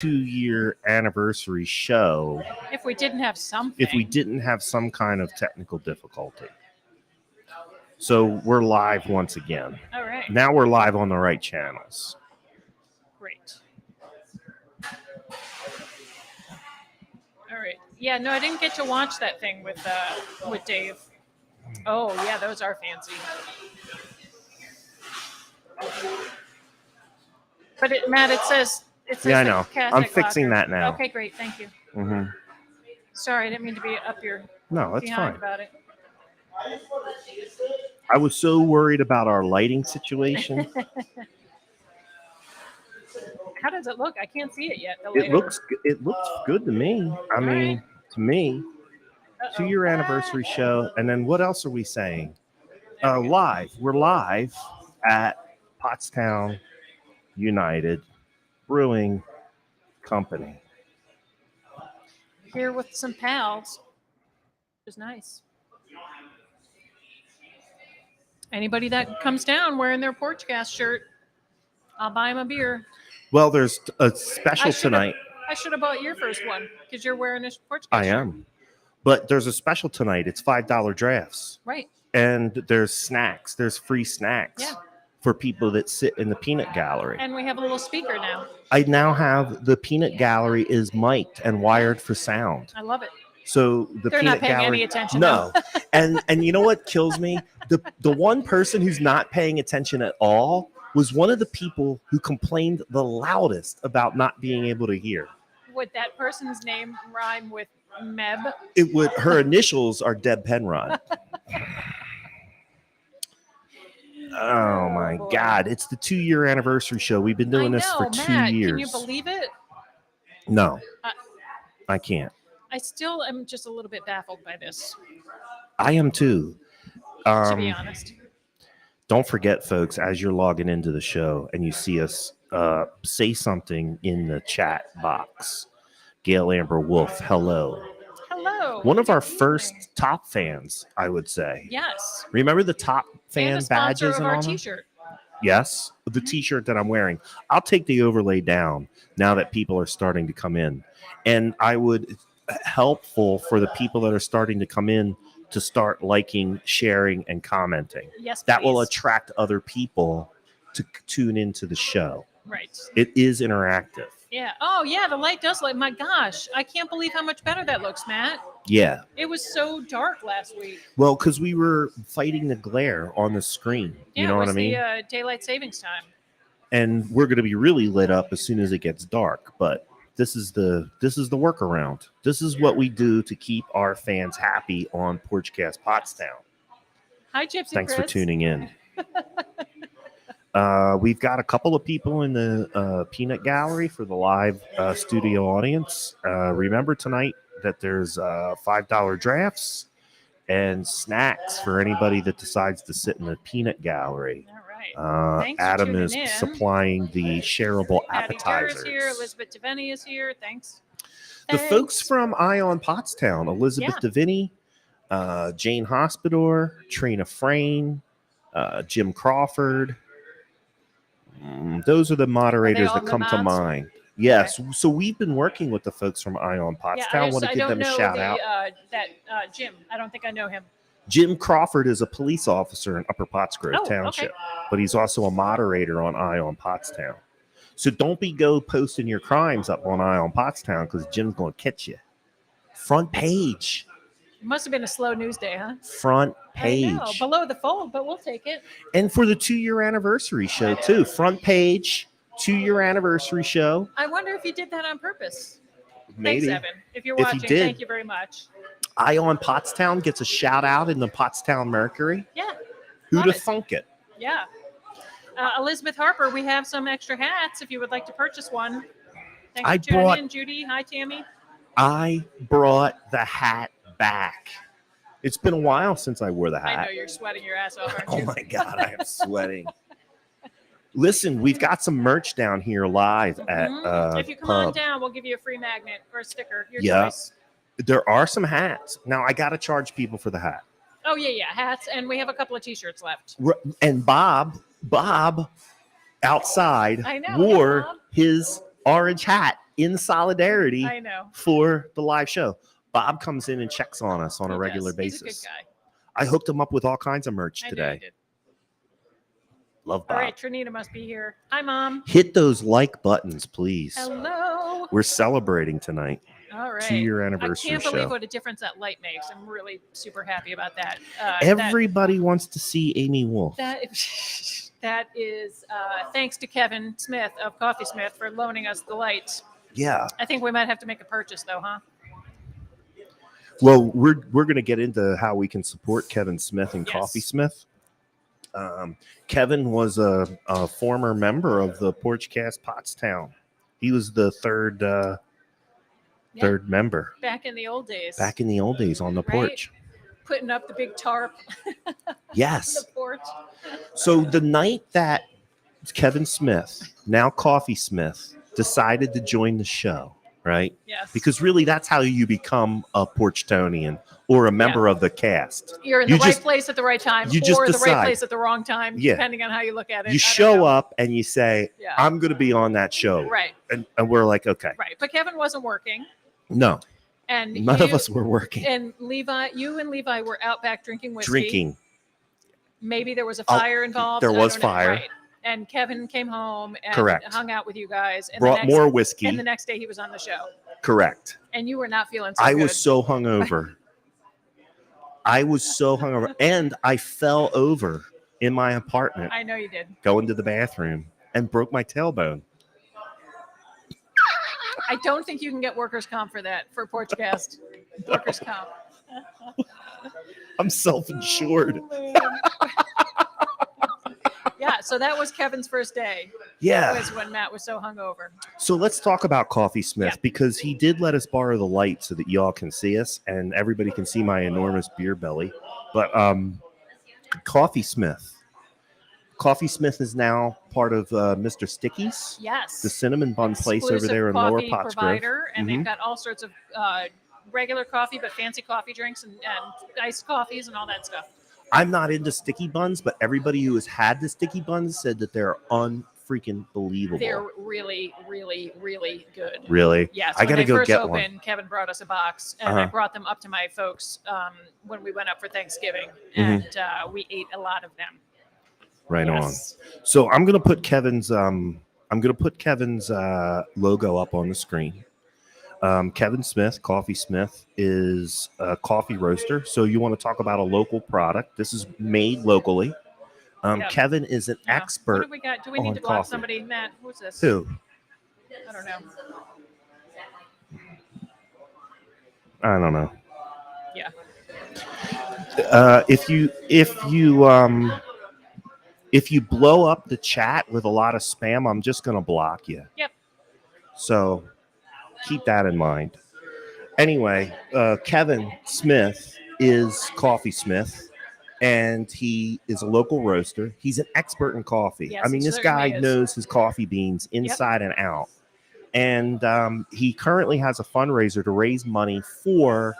2-year anniversary show if we didn't have something. if we didn't have some kind of technical difficulty. So we're live once again. All right. Now we're live on the right channels. Great. All right. Yeah, no, I didn't get to watch that thing with Dave. Oh, yeah, those are fancy. But Matt, it says Yeah, I know. the I'm Kazakh fixing locker. that now. Okay, great. Thank you. Mm-hmm. Sorry, I didn't mean to be up your No, that's behind fine. about it. I was so worried about our lighting situation. How does it look? I can't see it yet. It looks good to me. I mean, to me, 2-year anniversary show. And then what else are we saying? Live. We're live at Pottstown United Brewing Company. Here with some pals. Which is nice. Anybody that comes down wearing their Porchcast shirt, I'll buy them a beer. Well, there's a special tonight. I should have bought your first one because you're wearing a Porchcast I shirt. am. But there's a special tonight. It's $5 drafts. Right. And there's snacks. There's free snacks for people that sit in the peanut gallery. And we have a little speaker now. I now have the peanut gallery is mic'd and wired for sound. I love it. So They're peanut not paying gallery, any attention. No. and you know what kills me? The one person who's not paying attention at all was one of the people who complained the loudest about not being able to hear. Would that person's name rhyme with Meb? It would. Her initials are Deb Penrod. Oh my God! It's the 2-year anniversary show. We've been doing this for 2 years. Can you believe it? No, I can't. I still am just a little bit baffled by this. I am too. To be honest. Don't forget, folks, as you're logging into the show and you see us, say something in the chat box. Gail Amber Wolf, hello. Hello. One of our first top fans, I would say. Yes. Remember the top fan badges and all our that? T-shirt. Yes, the T-shirt that I'm wearing. I'll take the overlay down now that people are starting to come in. And I would helpful for the people that are starting to come in to start liking, sharing, and commenting. Yes, that will please. attract other people to tune into the show. Right. It is interactive. Yeah. Oh, yeah. The light does light. My gosh, I can't believe how much better that looks, Matt. Yeah. It was so dark last week. Well, because we were fighting the glare on the screen. Yeah, you know what I mean? The daylight savings time. And we're going to be really lit up as soon as it gets dark. But this is the workaround. This is what we do to keep our fans happy on Porchcast Pottstown. Hi, Gypsy Thanks Chris. for tuning in. We've got a couple of people in the peanut gallery for the live studio audience. Remember tonight that there's $5 drafts and snacks for anybody that decides to sit in the peanut gallery. All right. Adam is supplying the shareable Patty appetizers. Durr is here. Elizabeth Devaney is here. Thanks. The folks from Ion Pottstown, Elizabeth Devaney, Jane Hospodor, Trina Frayne, Jim Crawford. Those are the moderators that come to mind. Yes. Okay. So we've been working with the folks from Ion Pottstown. I want to give them a shout out. Jim, I don't think I know him. Jim Crawford is a police officer in Upper Pottsgrove Township, but he's also a moderator on Ion Pottstown. So don't go posting your crimes up on Ion Pottstown because Jim's going to catch you. Front page. It must have been a slow news day, huh? Front page. I know, below the fold, but we'll take it. And for the 2-year anniversary show, too. Front page, 2-year anniversary show. I wonder if he did that on purpose. Maybe. Thanks, Evan. If you're watching, thank you very much. Ion Pottstown gets a shout out in the Pottstown Mercury. Yeah. Who'd have thunk it? Yeah. Elizabeth Harper, we have some extra hats if you would like to purchase one. Thanks for tuning in, Judy. Hi, Tammy. I brought the hat back. It's been a while since I wore the hat. I know you're sweating your ass off, aren't you? Oh my God, I am sweating. Listen, we've got some merch down here live at if you come on down, we'll give you a free magnet or a sticker. Your choice. There are some hats. Now I got to charge people for the hat. Oh yeah, hats, and we have a couple of T-shirts left. And Bob outside wore his orange hat in solidarity I know. for the live show. Bob comes in and checks on us on a regular basis. He's a good guy. I hooked him up with all kinds of merch I know today. you did. Love Bob. All right, Trinita must be here. Hi, Mom. Hit those like buttons, please. Hello. We're celebrating tonight. All right. 2-year anniversary I can't believe show. what a difference that light makes. I'm really super happy about that. Everybody wants to see Amy Wolf. That is thanks to Kevin Smith of Coffee Smith for loaning us the lights. Yeah. I think we might have to make a purchase though, huh? Well, we're going to get into how we can support Kevin Smith and Yes. Coffee Smith. Kevin was a former member of the Porchcast Pottstown. He was the third member Back in the old days. back in the old days on the Right? porch. Putting up the big tarp on Yes. the porch. So the night that Kevin Smith, now Coffee Smith, decided to join the show, right? Yes. Because really that's how you become a Porchtonian or a member of the cast. You're in you the right just- place at the right time, you just or the decide. right place at the wrong time, Yeah. depending on how you look at it. You I don't show know. up and you say, Yeah. I'm going to be on that show. Right. And we're like, okay. Right. But Kevin wasn't working. No, And none of us were working. And Levi, you and Levi were out back drinking whiskey. Drinking. Maybe there was a fire involved. there I was don't know. fire. Right. And Kevin came home and Correct. hung out with you guys. And Brought more whiskey. And the next day he was on the show. Correct. And you were not feeling so I good. was so hungover. And I fell over in my apartment I know you did. going to the bathroom and broke my tailbone. I don't think you can get workers' comp for that, for Porchcast. Workers' comp. I'm self-insured. Oh, yeah, so that was Kevin's first day. Yeah. Was when Matt was so hungover. So let's talk about Coffee Smith because he did let us borrow the light so that y'all can see us and everybody can see my enormous beer belly. But Coffee Smith. Coffee Smith is now part of Mr. Sticky's. Yes. The cinnamon bun place over Exclusive there in Lower coffee Pottsgrove. provider, and Mhm. they've got all sorts of regular coffee, but fancy coffee drinks and iced coffees and all that stuff. I'm not into sticky buns, but everybody who has had the sticky buns said that they're unfreaking believable. They're really, really, really good. Really? Yes. I gotta go get one. Opened, Kevin brought us a box, and I brought them up to my folks when we went up for Thanksgiving, and we ate a lot of them. Right Yes. on. So I'm gonna put Kevin's logo up on the screen. Kevin Smith, Coffee Smith, is a coffee roaster. So you want to talk about a local product. This is made locally. Yeah. Kevin is an What expert. do we got? Do we need on to block coffee. somebody? Matt, who's this? Who? I don't know. I don't know. Yeah. If you blow up the chat with a lot of spam, I'm just gonna block you. Yep. So keep that in mind. Anyway, Kevin Smith is Coffee Smith, and he is a local roaster. He's an expert in coffee. Yes, I mean, he this guy certainly is. knows his coffee beans inside and out. And he currently has a fundraiser to raise money for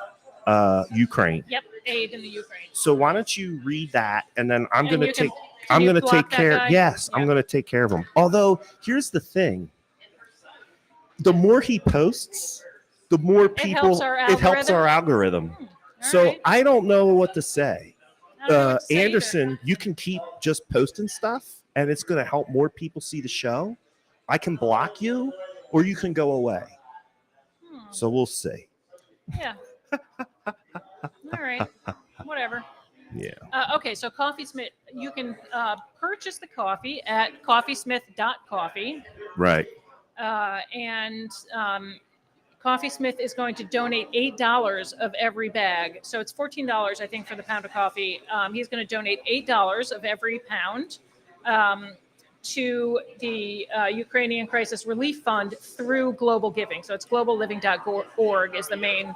Ukraine. Yep. Aid in the Ukraine. So why don't you read that, and then I'm And going to you can- take. can I'm you going to block take that care. guy? Yes, I'm Yeah. going to take care of him. Although here's the thing: the more he posts, the more people. helps our It helps algorithm? our algorithm. All So right. I don't know what to say. I don't know what to say either. Anderson, you can keep just posting stuff, and it's going to help more people see the show. I can block you, or you can go away. So we'll see. Yeah. All right. Whatever. Yeah. Okay, so Coffee Smith, you can purchase the coffee at coffeesmith.coffee. Right. And Coffee Smith is going to donate $8 of every bag. So it's $14, I think, for the pound of coffee. He's going to donate $8 of every pound to the Ukrainian Crisis Relief Fund through Global Giving. So it's globalliving.org is the main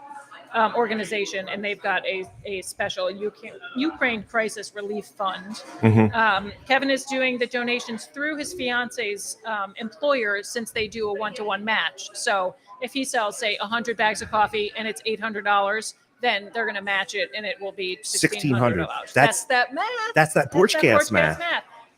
organization, and they've got a special Ukraine Crisis Relief Fund. Kevin is doing the donations through his fiance's employer, since they do a one-to-one match. So if he sells, say, 100 bags of coffee and it's $800, then they're going to match it, and it will be $1,600. That's that math. That's that Porchcast math.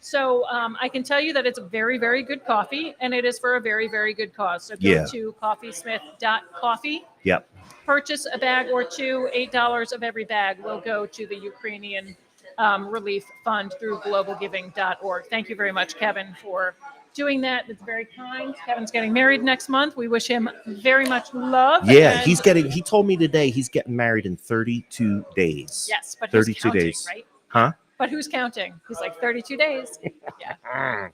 So I can tell you that it's a very, very good coffee, and it is for a very, very good cause. So go Yeah. to coffeesmith.coffee. Yep. Purchase a bag or two. $8 of every bag will go to the Ukrainian Relief Fund through globalgiving.org. Thank you very much, Kevin, for doing that. That's very kind. Kevin's getting married next month. We wish him very much love. Yeah, and he told me today he's getting married in 32 days. Yes, but who's 32 counting, days. right? Huh? But who's counting? He's like 32 days. Yeah.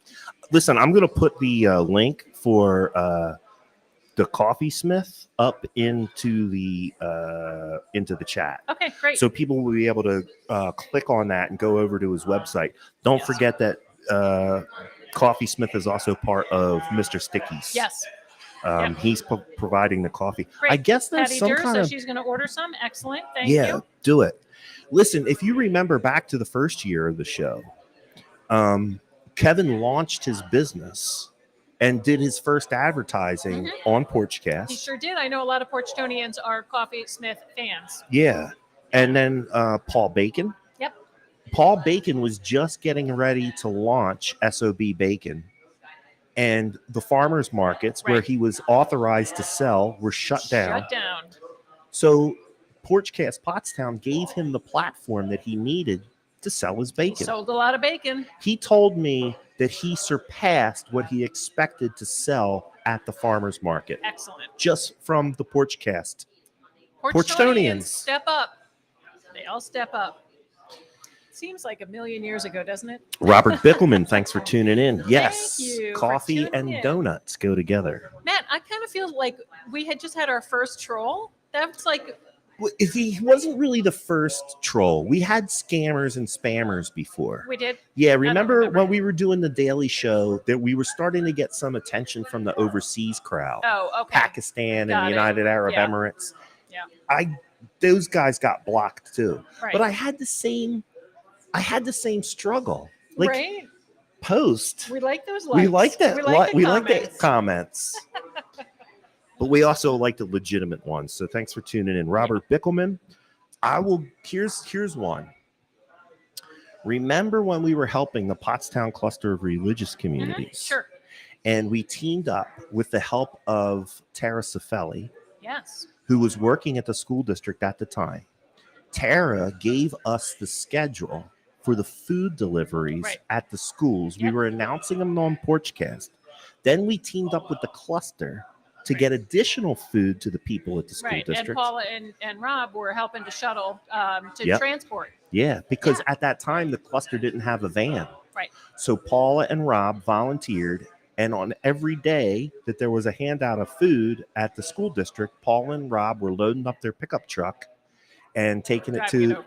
Listen, I'm going to put the link for the Coffee Smith up into the chat. Okay, great. So people will be able to click on that and go over to his website. Don't Yes. forget that Coffee Smith is also part of Mr. Sticky's. Yes. Yep. He's providing the coffee. Great. I guess there's Patty some Durr kind says of she's going to order some. Excellent. Thank yeah, you. do it. Listen, if you remember back to the first year of the show, Kevin launched his business and did his first advertising on Porchcast. He sure did. I know a lot of Porchtonians are Coffee Smith fans. Yeah. And then Paul Bacon. Yep. Paul Bacon was just getting ready to launch SOB Bacon. And the farmers markets where he was authorized to sell were shut down. So Porchcast Pottstown gave him the platform that he needed to sell his bacon. He sold a lot of bacon. He told me that he surpassed what he expected to sell at the farmers market. Excellent. Just from the Porchcast. Porchtonians step up. They all step up. Seems like a million years ago, doesn't it? Robert Bickelman, thanks for tuning in. Yes, Thank you coffee and donuts go together. Matt, I kind of feel like we had just had our first troll. That's like... He wasn't really the first troll. We had scammers and spammers before. We did? Yeah, remember when we were doing the Daily Show that we were starting to get some attention from the overseas crowd? Oh, okay. Pakistan and the United Arab Emirates. Yeah. Those guys got blocked too. Right. But I had the same struggle. Like right. Post. We like those likes. We like that. We like the comments. But we also like the legitimate ones. So thanks for tuning in. Robert Bickelman. Here's one. Remember when we were helping the Pottstown cluster of religious communities? Sure. And we teamed up with the help of Tara Cifelli. Yes. Who was working at the school district at the time. Tara gave us the schedule for the food deliveries at the schools. Yep. We were announcing them on Porchcast. Then we teamed up with the cluster to get additional food to the people at the school district. And Paula and Rob were helping to shuttle to transport. Yeah, because at that time, the cluster didn't have a van. Right. So Paula and Rob volunteered. And on every day that there was a handout of food at the school district, Paul and Rob were loading up their pickup truck and taking it to,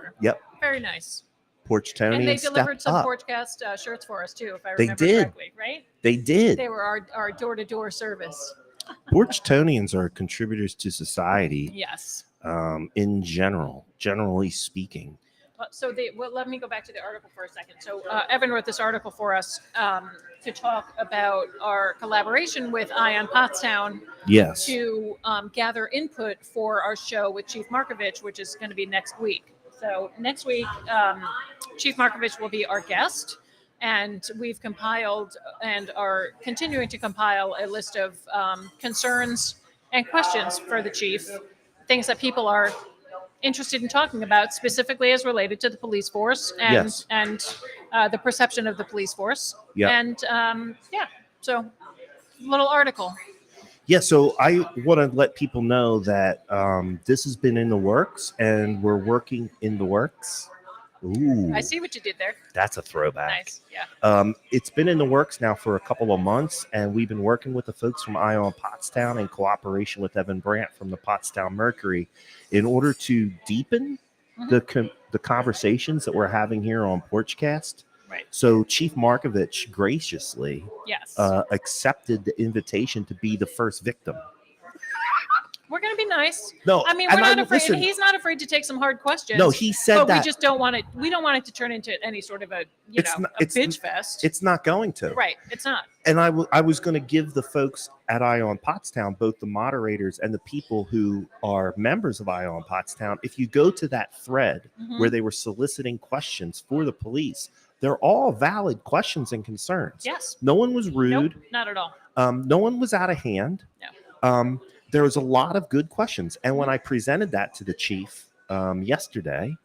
very nice. Porchtonians. And they delivered some Porchcast shirts for us too, if I remember correctly, right? They did. They were our door-to-door service. Porchtonians are contributors to society. Yes. In generally speaking. So let me go back to the article for a second. So Evan wrote this article for us to talk about our collaboration with Ion Pottstown. Yes. To gather input for our show with Chief Markovich, which is going to be next week. So next week, Chief Markovich will be our guest. And we've compiled and are continuing to compile a list of concerns and questions for the chief, things that people are interested in talking about, specifically as related to the police force and the perception of the police force. Yep. And so little article. Yeah, so I want to let people know that this has been in the works and we're working in the works. Ooh, I see what you did there. That's a throwback. Nice, yeah. It's been in the works now for a couple of months, and we've been working with the folks from Ion Pottstown in cooperation with Evan Brandt from the Pottstown Mercury in order to deepen the conversations that we're having here on Porchcast. Right. So Chief Markovich graciously accepted the invitation to be the first victim. We're going to be nice. No, I mean, we're not afraid. Listen, he's not afraid to take some hard questions. No, he said but that. We just don't want it. We don't want it to turn into any sort of a bitch fest. It's not going to. Right. It's not. And I was going to give the folks at Ion Pottstown, both the moderators and the people who are members of Ion Pottstown, if you go to that thread where they were soliciting questions for the police, they're all valid questions and concerns. Yes. No one was rude. Nope, not at all. No one was out of hand. No. There was a lot of good questions. And when I presented that to the chief yesterday,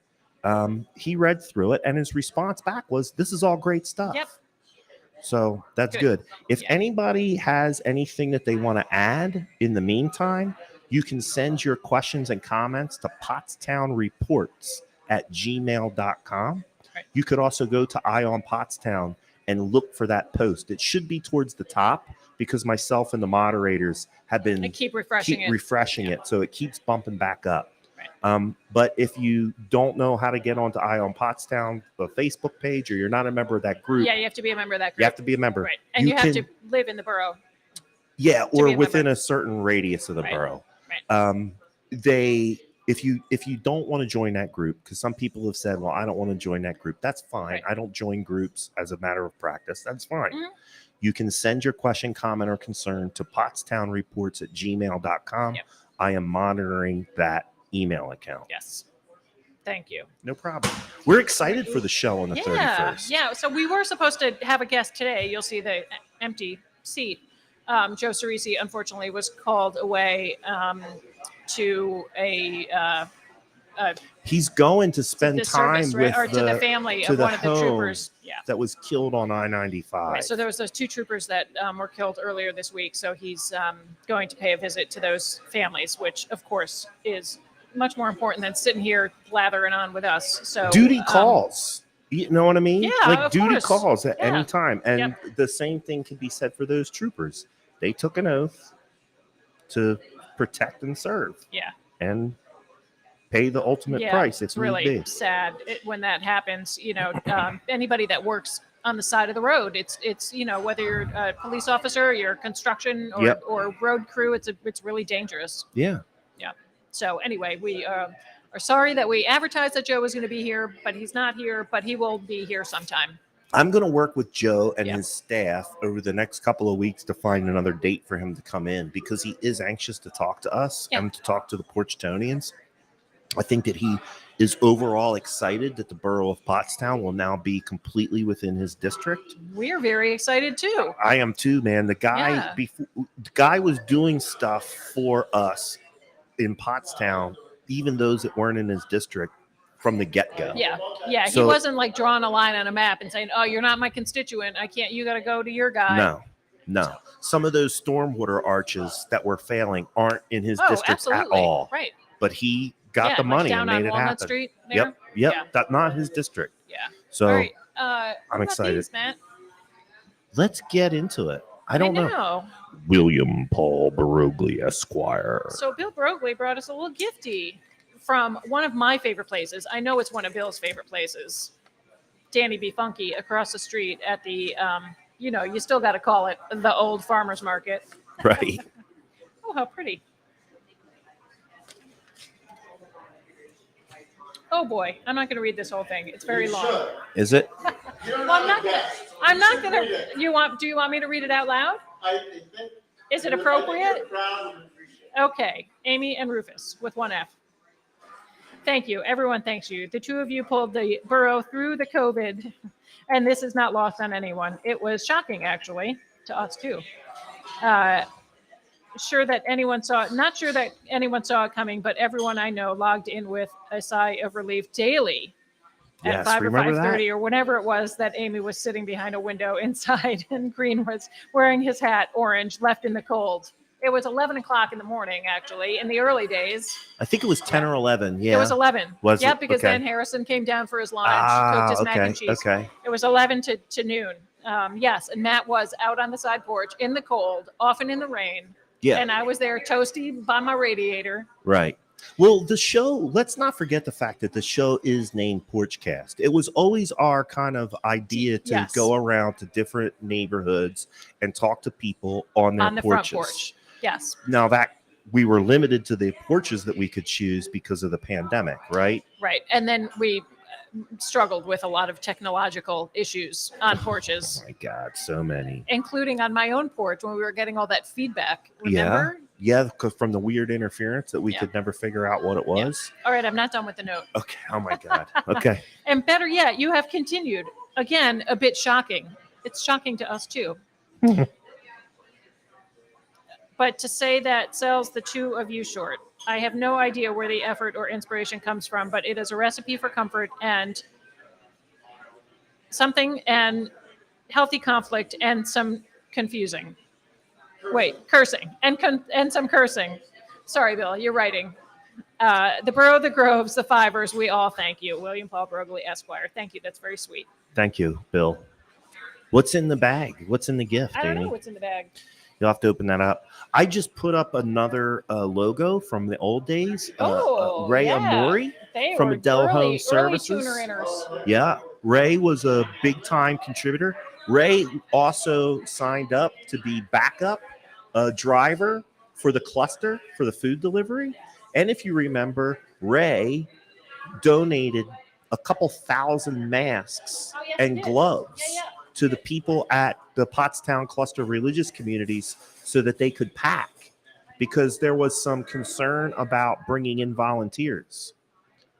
he read through it, and his response back was, "This is all great stuff." Yep. So that's good. If anybody has anything that they want to add in the meantime, you can send your questions and comments to pottstownreports@gmail.com. Right. You could also go to Eye on Pottstown and look for that post. It should be towards the top because myself and the moderators have been And keep refreshing it. So it keeps bumping back up. Right. But if you don't know how to get onto Eye on Pottstown, the Facebook page, or you're not a member of that group. Yeah, you have to be a member of that group. You have to be a member. Right. And you have to live in the borough. Yeah, or within a certain radius of the borough. Right. If you don't want to join that group, because some people have said, well, I don't want to join that group. That's fine. Right. I don't join groups as a matter of practice. That's fine. Mm-hmm. You can send your question, comment, or concern to pottstownreports@gmail.com. Yep. I am monitoring that email account. Yes. Thank you. No problem. We're excited for the show on the 31st. Yeah. So we were supposed to have a guest today. You'll see the empty seat. Joe Cerisi, unfortunately, was called away to he's going to spend time service, with to the family of one of the troopers. Yeah. That was killed on I-95. Right, so there was those 2 troopers that were killed earlier this week. So he's going to pay a visit to those families, which, of course, is much more important than sitting here blathering on with us. So duty calls. You know what I mean? Yeah, like of duty course. calls at any Yeah. time. And Yep. the same thing can be said for those troopers. They took an oath to protect and serve. Yeah. And pay the ultimate price if it's really need be. sad when that happens. Anybody that works on the side of the road, it's whether you're a police officer, you're construction or road crew, it's really dangerous. Yeah. Yeah. So anyway, we are sorry that we advertised that Joe was going to be here, but he's not here, but he will be here sometime. I'm going to work with Joe and his staff over the next couple of weeks to find another date for him to come in, because he is anxious to talk to us and to talk to the Porchtonians. I think that he is overall excited that the borough of Pottstown will now be completely within his district. We're very excited too. I am too, man. The guy was doing stuff for us in Pottstown, even those that weren't in his district, from the get-go. Yeah. So, he wasn't like drawing a line on a map and saying, "Oh, you're not my constituent. I can't. You got to go to your guy." No. Some of those stormwater arches that were failing aren't in his district at all. Right. But he got the money and made it happen. Street there? Yep. Yeah. That's not his district. Yeah. So all right. I'm excited. These, Matt? Let's get into it. I don't know. William Paul Barogli, Esquire. So Bill Barogli brought us a little gifty from one of my favorite places. I know it's one of Bill's favorite places. Danny B. Funky across the street at the, you still got to call it the old farmer's market. Right. Oh, how pretty. Oh boy, I'm not going to read this whole thing. It's very long. Is it? Well, I'm not going to. Do you want me to read it out loud? Is it appropriate? Okay. Amy and Rufus with 1 F. Thank you. Everyone thanks you. The 2 of you pulled the borough through the COVID, and this is not lost on anyone. It was shocking, actually, to us too. Not sure that anyone saw it coming, but everyone I know logged in with a sigh of relief daily at 5 or 5:30 or whenever it was that Amy was sitting behind a window inside and Green was wearing his hat orange, left in the cold. It was 11 o'clock in the morning, actually, in the early days. I think it was 10 or 11. Yeah. It was 11. Was yep, it? because Okay. then Harrison came down for his lunch, cooked his mac and cheese. Okay. It was 11 to noon. Yes, and Matt was out on the side porch in the cold, often in the rain. Yeah. And I was there toasty by my radiator. Right. Well, the show, let's not forget the fact that the show is named Porchcast. It was always our kind of idea to go around to different neighborhoods and talk to people on their porches. Front porch. Yes. Now that we were limited to the porches that we could choose because of the pandemic, right? Right. And then we struggled with a lot of technological issues on porches. Oh my God, so many. Including on my own porch when we were getting all that feedback. Remember? Yeah, because from the weird interference that we could never figure out what it was. Yeah. All right, I'm not done with the note. Okay. Oh my God. Okay. And better yet, you have continued again, a bit shocking. It's shocking to us too. But to say that sells the two of you short. I have no idea where the effort or inspiration comes from, but it is a recipe for comfort and something and healthy conflict and some confusing. Wait, cursing and some cursing. Sorry, Bill, you're writing. The Borough, the Groves, the Fivers, we all thank you. William Paul Brogley, Esquire. Thank you. That's very sweet. Thank you, Bill. What's in the bag? What's in the gift, I don't Amy? know what's in the bag. You'll have to open that up. I just put up another logo from the old days. Ray Amori from Adele Home Services. Yeah, Ray was a big-time contributor. Ray also signed up to be backup driver for the cluster for the food delivery. And if you remember, Ray donated a couple thousand masks and gloves to the people at the Pottstown cluster of religious communities so that they could pack, because there was some concern about bringing in volunteers.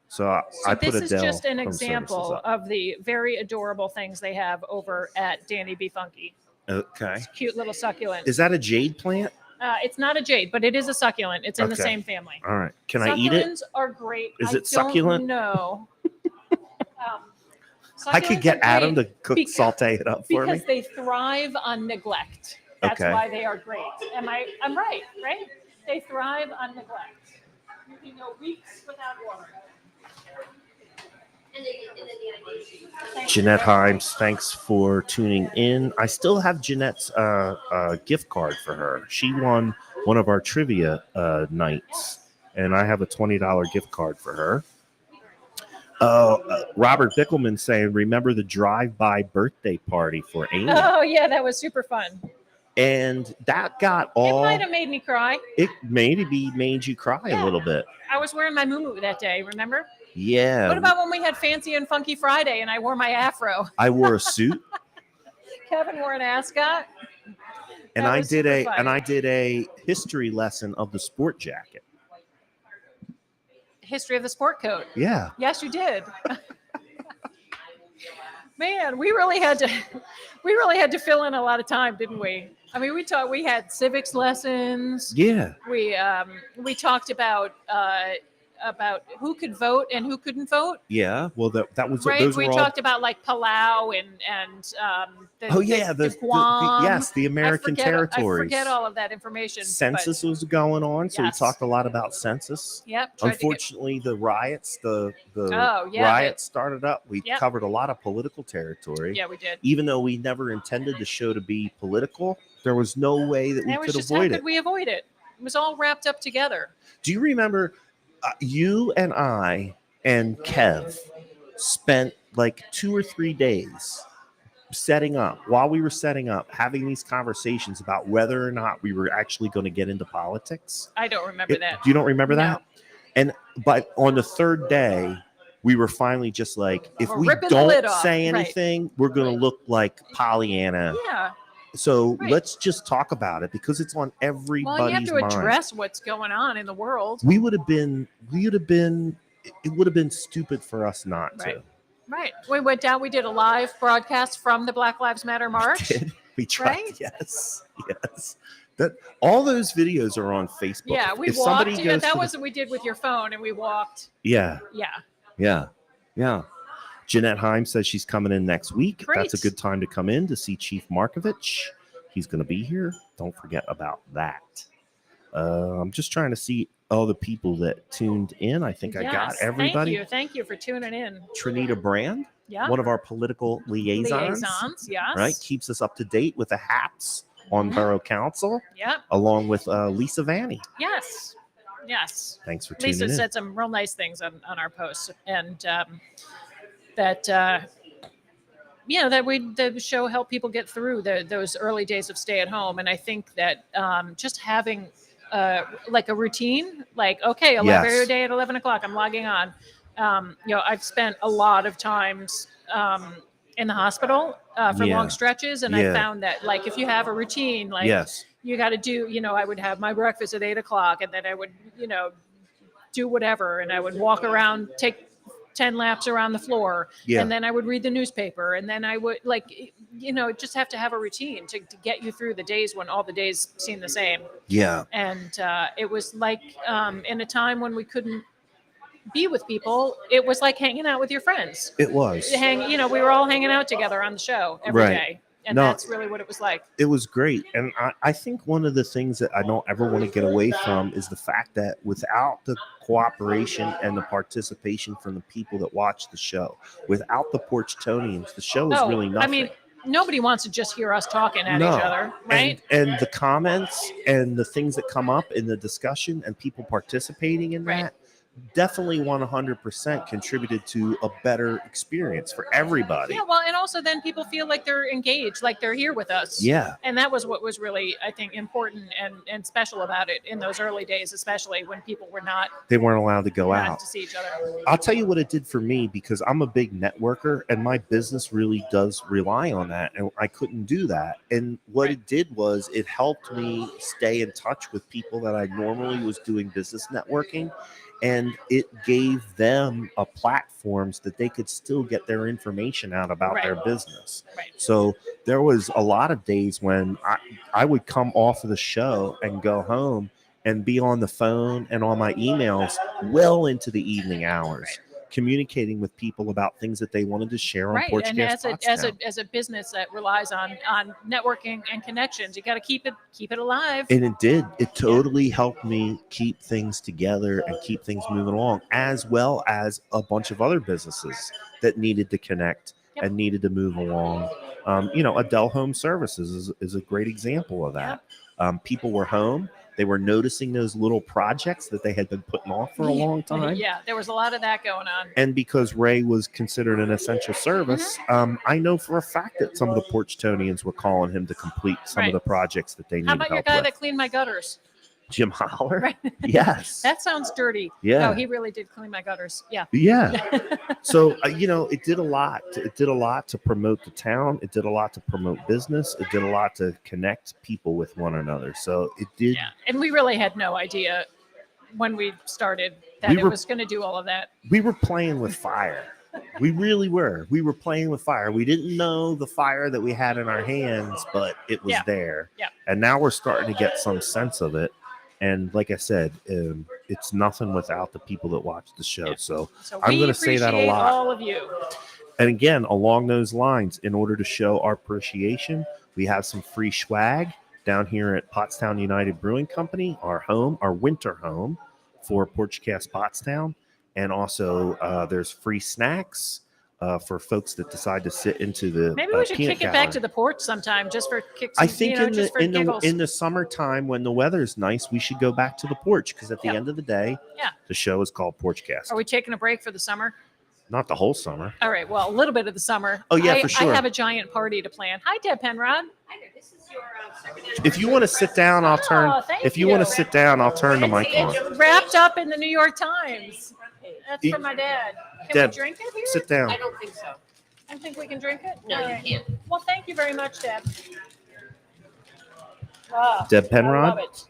So I put this is Adele just an Home example Services up. of the very adorable things they have over at Danny Be Funky. Okay. It's cute little succulent. Is that a jade plant? It's not a jade, but it is a succulent. It's in the same family. All right. Can I eat it? Succulents are great. Is it succulent? No. I could get Adam to saute it up for me. Because they thrive on neglect. That's why they are great. I'm right? They thrive on neglect. You can go weeks without water. Jeanette Himes, thanks for tuning in. I still have Jeanette's gift card for her. She won one of our trivia nights, and I have a $20 gift card for her. Robert Bickelman saying, remember the drive-by birthday party for Amy? Oh, yeah, that was super fun. And that got all... It might have made me cry. It maybe made you cry a little bit. I was wearing my muumuu that day, remember? Yeah. What about when we had Fancy and Funky Friday and I wore my afro? I wore a suit. Kevin wore an ascot. And I did a history lesson of the sport jacket. History of the sport coat. Yeah. Yes, you did. Man, we really had to fill in a lot of time, didn't we? I mean, we had civics lessons. Yeah. We talked about who could vote and who couldn't vote. Yeah. Well, that was right. Those we were talked about like Palau and the American territories. I forget all of that information. Census was going on, so we talked a lot about census. Yep. Unfortunately, the riots, the riots started up. We covered a lot of political territory. Yeah, we did. Even though we never intended the show to be political, there was no way that we could avoid it. How could we avoid it? It was all wrapped up together. Do you remember? You and I and Kev spent like 2 or 3 days while we were setting up, having these conversations about whether or not we were actually going to get into politics. I don't remember that. You don't remember that? But on the third day, we were finally just like, if we don't say anything, we're going to look like Pollyanna. Yeah. So let's just talk about it, because it's on everybody's mind. Well, you have to address what's going on in the world. It would have been stupid for us not to. Right. We went down, we did a live broadcast from the Black Lives Matter March. We tried. Right? Yes. All those videos are on Facebook. Yeah, we walked. That was what we did with your phone, and we walked. Yeah. Jeanette Himes says she's coming in next week. Great. That's a good time to come in to see Chief Markovich. He's going to be here. Don't forget about that. I'm just trying to see all the people that tuned in. I think I got everybody. Thank you for tuning in. Trinita Brand, one of our political liaisons, yes. Right, keeps us up to date with the haps on Borough Council. Along with Lisa Vanny. Yes. Thanks for tuning in. Lisa said some real nice things on our posts, and that the show helped people get through those early days of stay at home. And I think that just having like a routine, like, okay, every day at 11 o'clock, I'm logging on. I've spent a lot of times in the hospital for long stretches. And I found that, like, if you have a routine, like you got to do, I would have my breakfast at 8 o'clock, and then I would, do whatever. And I would walk around, take 10 laps around the floor. Yeah. And then I would read the newspaper. And then I would just have to have a routine to get you through the days when all the days seem the same. Yeah. And it was like in a time when we couldn't be with people, it was like hanging out with your friends. It was. We were all hanging out together on the show every day. And that's really what it was like. It was great. And I think one of the things that I don't ever want to get away from is the fact that without the cooperation and the participation from the people that watch the show, without the Porchtonians, the show is really nothing. I mean, nobody wants to just hear us talking at each other, right? And the comments and the things that come up in the discussion and people participating in that definitely 100% contributed to a better experience for everybody. Yeah, well, and also then people feel like they're engaged, like they're here with us. Yeah. And that was what was really, I think, important and special about it in those early days, especially when people they weren't allowed to go out to see each other. I'll tell you what it did for me, because I'm a big networker and my business really does rely on that. And I couldn't do that. And what it did was it helped me stay in touch with people that I normally was doing business networking. And it gave them a platforms that they could still get their information out about their business. Right. So there was a lot of days when I would come off of the show and go home and be on the phone and on my emails well into the evening hours, communicating with people about things that they wanted to share on Porchcast Pottstown. And as a business that relies on networking and connections, you got to keep it alive. And it did. It totally helped me keep things together and keep things moving along, as well as a bunch of other businesses that needed to connect and needed to move along. Adele Home Services is a great example of that. People were home. They were noticing those little projects that they had been putting off for a long time. Yeah, there was a lot of that going on. And because Ray was considered an essential service, I know for a fact that some of the Porchtonians were calling him to complete some of the projects that they needed help with. How about your guy that cleaned my gutters? Jim Holler? Right. Yes. That sounds dirty. Yeah. No, he really did clean my gutters. Yeah. Yeah. So, it did a lot. It did a lot to promote the town. It did a lot to promote business. It did a lot to connect people with one another. So it did. Yeah. And we really had no idea when we started that it was going to do all of that. We were playing with fire. We really were. We were playing with fire. We didn't know the fire that we had in our hands, but it was there. Yeah. And now we're starting to get some sense of it. And like I said, it's nothing without the people that watch the show. So I'm going to say that a lot. All of you. And again, along those lines, in order to show our appreciation, we have some free swag down here at Pottstown United Brewing Company, our winter home for Porchcast Pottstown. And also there's free snacks for folks that decide to sit into the maybe we should kick it back to the porch sometime just for kicks. I think in the summertime when the weather's nice, we should go back to the porch, because at the end of the day, the show is called Porchcast. Are we taking a break for the summer? Not the whole summer. All right. Well, a little bit of the summer. Oh yeah, for sure. I have a giant party to plan. Hi, Deb Penrod. Hi there. This is your If you want to sit down, I'll turn. If you want to sit down, I'll turn the mic on. It's wrapped up in the New York Times. That's from my dad. Can Deb, we drink it here? Sit down. I don't think so. I think we can drink it? No, you can't. Well, thank you very much, Deb. Deb Penrod, I love it.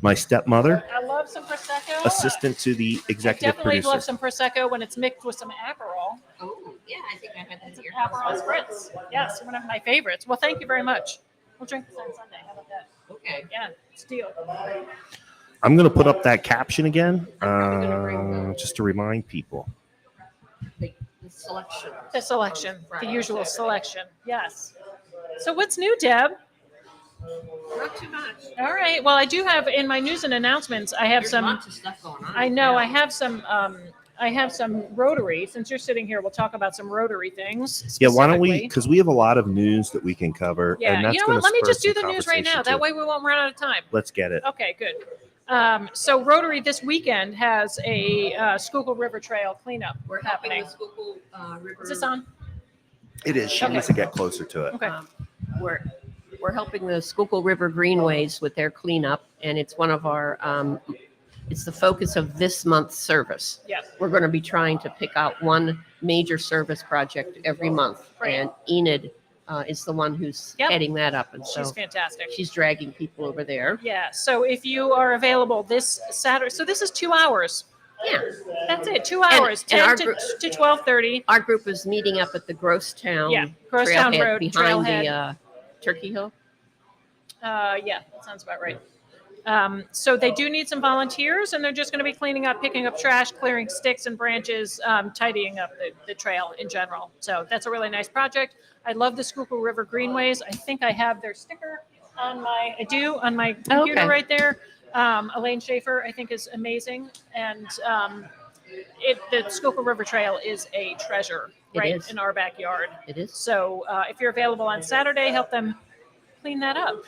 my stepmother, I love some Prosecco. assistant to the executive Definitely producer. love some Prosecco when it's mixed with some Aperol. Oh, yeah, I think I had that at your Aperol house. Spritz. Yes, one of my favorites. Well, thank you very much. We'll drink this on Sunday. How about that? Okay. Yeah, it's a deal. I'm going to put up that caption again, probably gonna bring just to remind people. The selection. The selection, the usual selection. Yes. So what's new, Deb? Not too much. All right. Well, I do have in my news and announcements. I have There's some. lots of stuff going on. I know. Yeah. I have some. I have some Rotary. Since you're sitting here, we'll talk about some Rotary things. Yeah, why don't we? specifically. Because we have a lot of news that we can cover. Yeah. And that's You know gonna what? Let me spur just do some the news right now. conversation, That too. way we won't run out of time. Let's get it. Okay. Good. So Rotary this weekend has a Schuylkill River Trail cleanup. We're helping happening. the Schuylkill River. Is this on? It is. She Okay. needs to get closer to it. Okay. We're helping the Schuylkill River Greenways with their cleanup, and it's one of our. It's the focus of this month's service. Yes. We're going to be trying to pick out one major service project every month, Great. and Enid is the one who's Yep. heading that up, and so She's fantastic. she's dragging people over there. Yeah. So if you are available this Saturday, so this is 2 hours Yeah. That's it. 2 hours, and 10 our to, group- to 12:30. Our group is meeting up at the Grosstown Yeah, Grosstown Trailhead Road behind Trailhead. the Turkey Hill. Yeah, that sounds about right. So they do need some volunteers, and they're just going to be cleaning up, picking up trash, clearing sticks and branches, tidying up the trail in general. So that's a really nice project. I love the Schuylkill River Greenways. I think I have their sticker on my computer Okay. right there. Elaine Schaefer, I think, is amazing, and the Schuylkill River Trail is a treasure It right is. in our backyard. It is. So if you're available on Saturday, help them clean that up.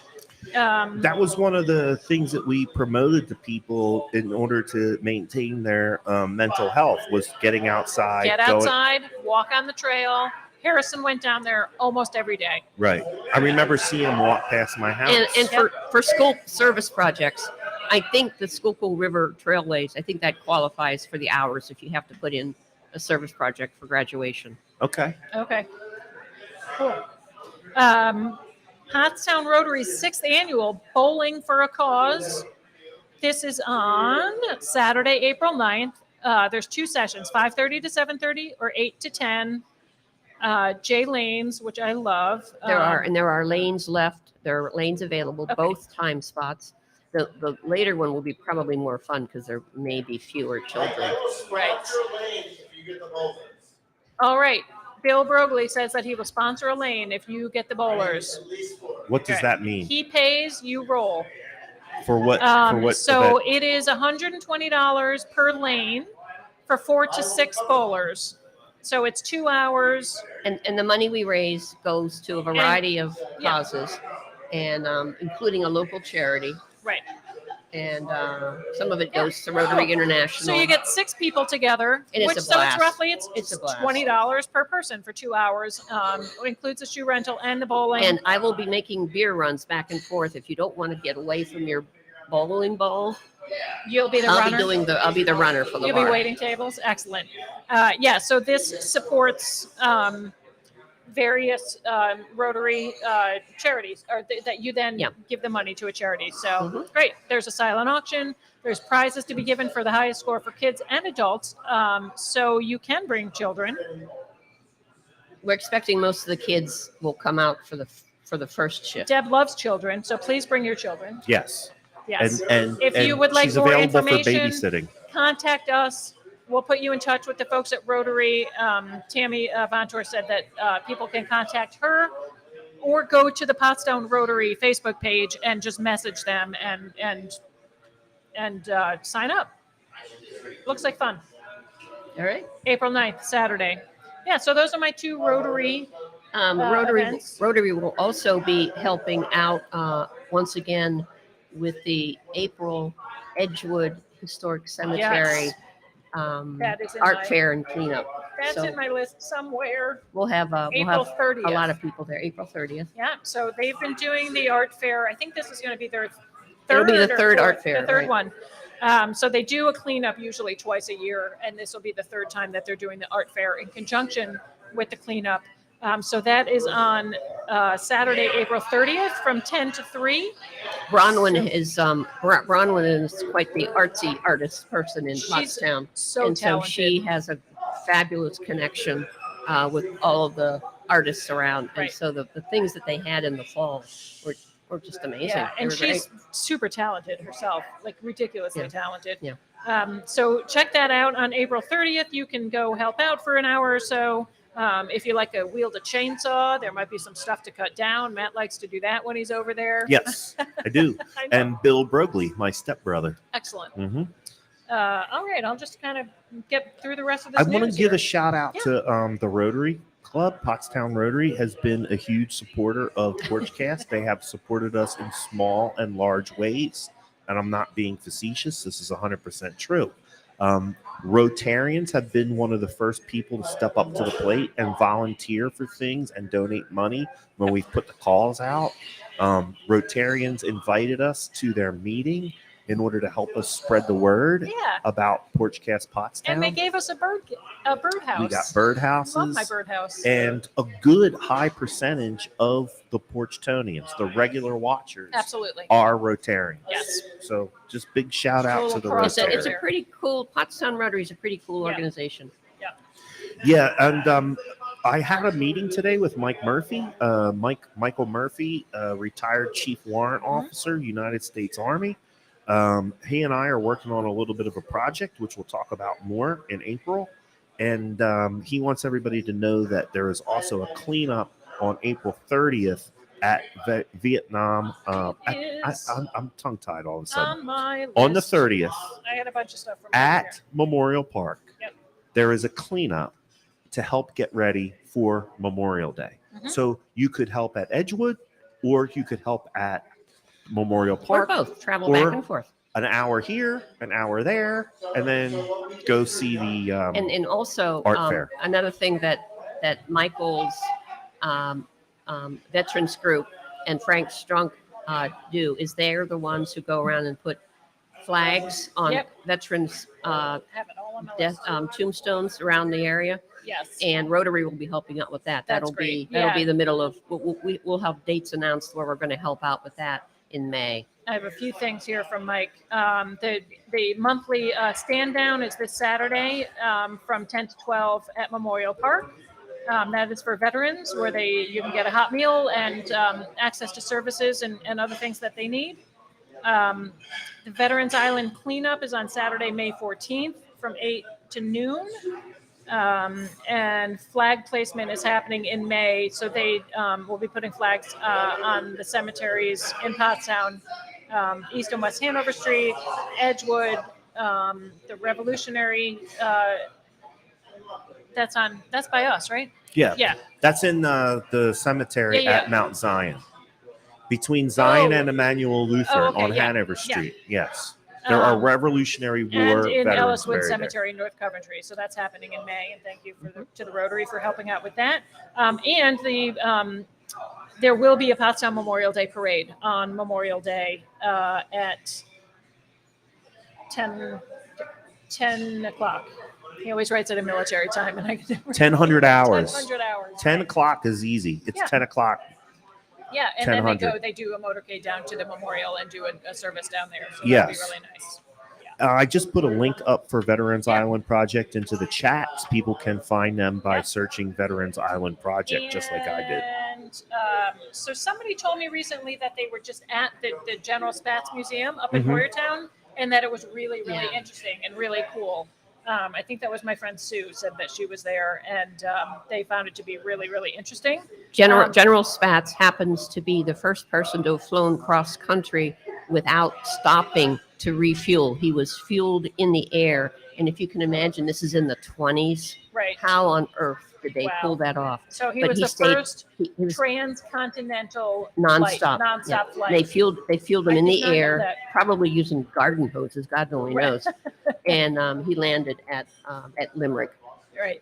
That was one of the things that we promoted to people in order to maintain their mental health was getting outside. Get outside, walk on the trail. Harrison went down there almost every day. Right. I remember seeing him walk past my house. And for school service projects, I think the Schuylkill River Trailways, I think that qualifies for the hours if you have to put in a service project for graduation. Okay. Okay. Cool. Pottstown Rotary's 6th annual Bowling for a Cause. This is on Saturday, April 9th. There's 2 sessions, 5:30 to 7:30 or 8 to 10. J lanes, which I love. There are lanes left. There are lanes available, Okay. both time spots. The later one will be probably more fun because there may be fewer children. Right. All right. Bill Brogley says that he will sponsor a lane if you get the bowlers. What does Okay. that mean? He pays, you roll. For what? For what? So event? it is $120 per lane for 4 to 6 bowlers. So it's 2 hours. And the money we raise goes to a variety of causes, and including a local charity. Right. And some of it goes to Rotary International. So you get 6 people together, And it's which a so it's blast. roughly It's a blast. $20 per person for 2 hours. It includes the shoe rental and the bowling. And I will be making beer runs back and forth. If you don't want to get away from your bowling ball, You'll be the I'll runner. I'll be the runner for the You'll bar. be waiting tables. Excellent. Yeah. So this supports various Rotary charities, or that you then Yeah. give the money to a charity. So Mhm. great. There's a silent auction. There's prizes to be given for the highest score for kids and adults. So you can bring children. We're expecting most of the kids will come out for the first shift. Deb loves children, so please bring your children. Yes. Yes. And If you and would like she's more available information, for babysitting. contact us. We'll put you in touch with the folks at Rotary. Tammy Vontor said that people can contact her or go to the Pottstown Rotary Facebook page and just message them and sign up. Looks like fun. All right. April 9th, Saturday. Yeah, so those are my 2 Rotary. Events. Rotary will also be helping out once again with the April Edgewood Historic Cemetery Yes. That is in art my- fair and cleanup. That's So in my list somewhere. we'll have April 30th. a lot of people there. April 30th. Yeah, so they've been doing the art fair. I think this is going to be their It'll third be the or third fourth- art fair, The third right. one. So they do a cleanup usually twice a year, and this will be the 3rd time that they're doing the art fair in conjunction with the cleanup. So that is on Saturday, April 30th from 10 to 3. Bronwyn is quite the artsy artist person in She's Pottstown. So And so talented. she has a fabulous connection with all of the artists around. And Right. so the things that they had in the fall were just amazing. Yeah, They and were great. she's super talented herself, like ridiculously Yeah. talented. Yeah. So check that out on April 30th. You can go help out for an hour or so. If you like a wield a chainsaw, there might be some stuff to cut down. Matt likes to do that when he's over there. Yes, I do. I know. And Bill Brogley, my stepbrother. Excellent. Hmm. All right, I'll just kind of get through the rest of this. I want to news give here. a shout out Yeah. to the Rotary Club. Pottstown Rotary has been a huge supporter of Porchcast. They have supported us in small and large ways, and I'm not being facetious. This is 100% true. Rotarians have been one of the first people to step up to the plate and volunteer for things and donate money when we've put the calls out. Rotarians invited us to their meeting in order to help us spread the word Yeah. about Porchcast And they Pottstown. gave us a birdhouse. We got Love birdhouses my birdhouse. and a good high percentage of the Porchtonians, the regular watchers, Absolutely. are Rotarians. Yes. So just big shout out to the Cross It's Rotary. a pretty cool, Pottstown Rotary is a pretty cool Yeah. organization. Yeah, and I had a meeting today with Mike Murphy, Michael Murphy, retired Chief Warrant Officer, United States Army. He and I are working on a little bit of a project, which we'll talk about more in April. And he wants everybody to know that there is also a cleanup on April 30th at Vietnam. I'm tongue-tied all of a sudden. On my list. On the 30th I had a bunch of stuff from at Memorial Park, Yep. there is a cleanup to help get ready for Memorial Day. Mhm. So you could help at Edgewood or you could help at Memorial Or Park. both, travel or- back and forth. An hour here, an hour there, and then go see the And also art fair. another thing that Michael's veterans group and Frank Strunk do is they're the ones who go around and put flags on Yep. veterans Have it all on my death, list. tombstones around the area, Yes. and Rotary will be helping out with that. That's That'll great. be the middle of. We'll have dates announced where we're going to help out with that in May. I have a few things here from Mike. The monthly stand down is this Saturday from 10 to 12 at Memorial Park. That is for veterans, where you can get a hot meal and access to services and other things that they need. The Veterans Island cleanup is on Saturday, May 14th from 8 to noon. And flag placement is happening in May. So they will be putting flags on the cemeteries in Pottstown, East and West Hanover Street, Edgewood, the Revolutionary. That's by us, right? Yeah, Yeah. that's in the cemetery Yeah, yeah. at Mount Zion, between Zion and Emmanuel Lutheran okay, on yeah, Hanover yeah. Street. Yes, there are Revolutionary War And in veterans Elliswood buried there. Cemetery in North Coventry. So that's happening in May. And thank you to the Rotary for helping out with that. And there will be a Pottstown Memorial Day parade on Memorial Day at 10 o'clock. He always writes it in military time, and I can 1000 hours. 10 hours. 10 o'clock is easy. It's Yeah. 10 o'clock. Yeah, and then 1000. they do a motorcade down to the memorial and do a service down there. So Yes. that'd be really nice. I just put a link up for Veterans Yeah. Island Project into the chats. People can find them by Yeah. searching Veterans Island Project, just like I did. And so somebody told me recently that they were just at the General Spatz Museum up in Mhm. Boyertown, and that it was really, really Yeah. interesting and really cool. I think that was my friend Sue said that she was there, and they found it to be really, really interesting. General Spatz happens to be the first person to have flown cross country without stopping to refuel. He was fueled in the air. And if you can imagine, this is in the 20s. Right. How on earth did they Wow. pull that off? So he But was he the stayed- first He was transcontinental nonstop. flight, Yeah. flight. They fueled him I in did the not know air, that. probably using garden hoses, God only Right. knows. And he landed at Limerick. Right.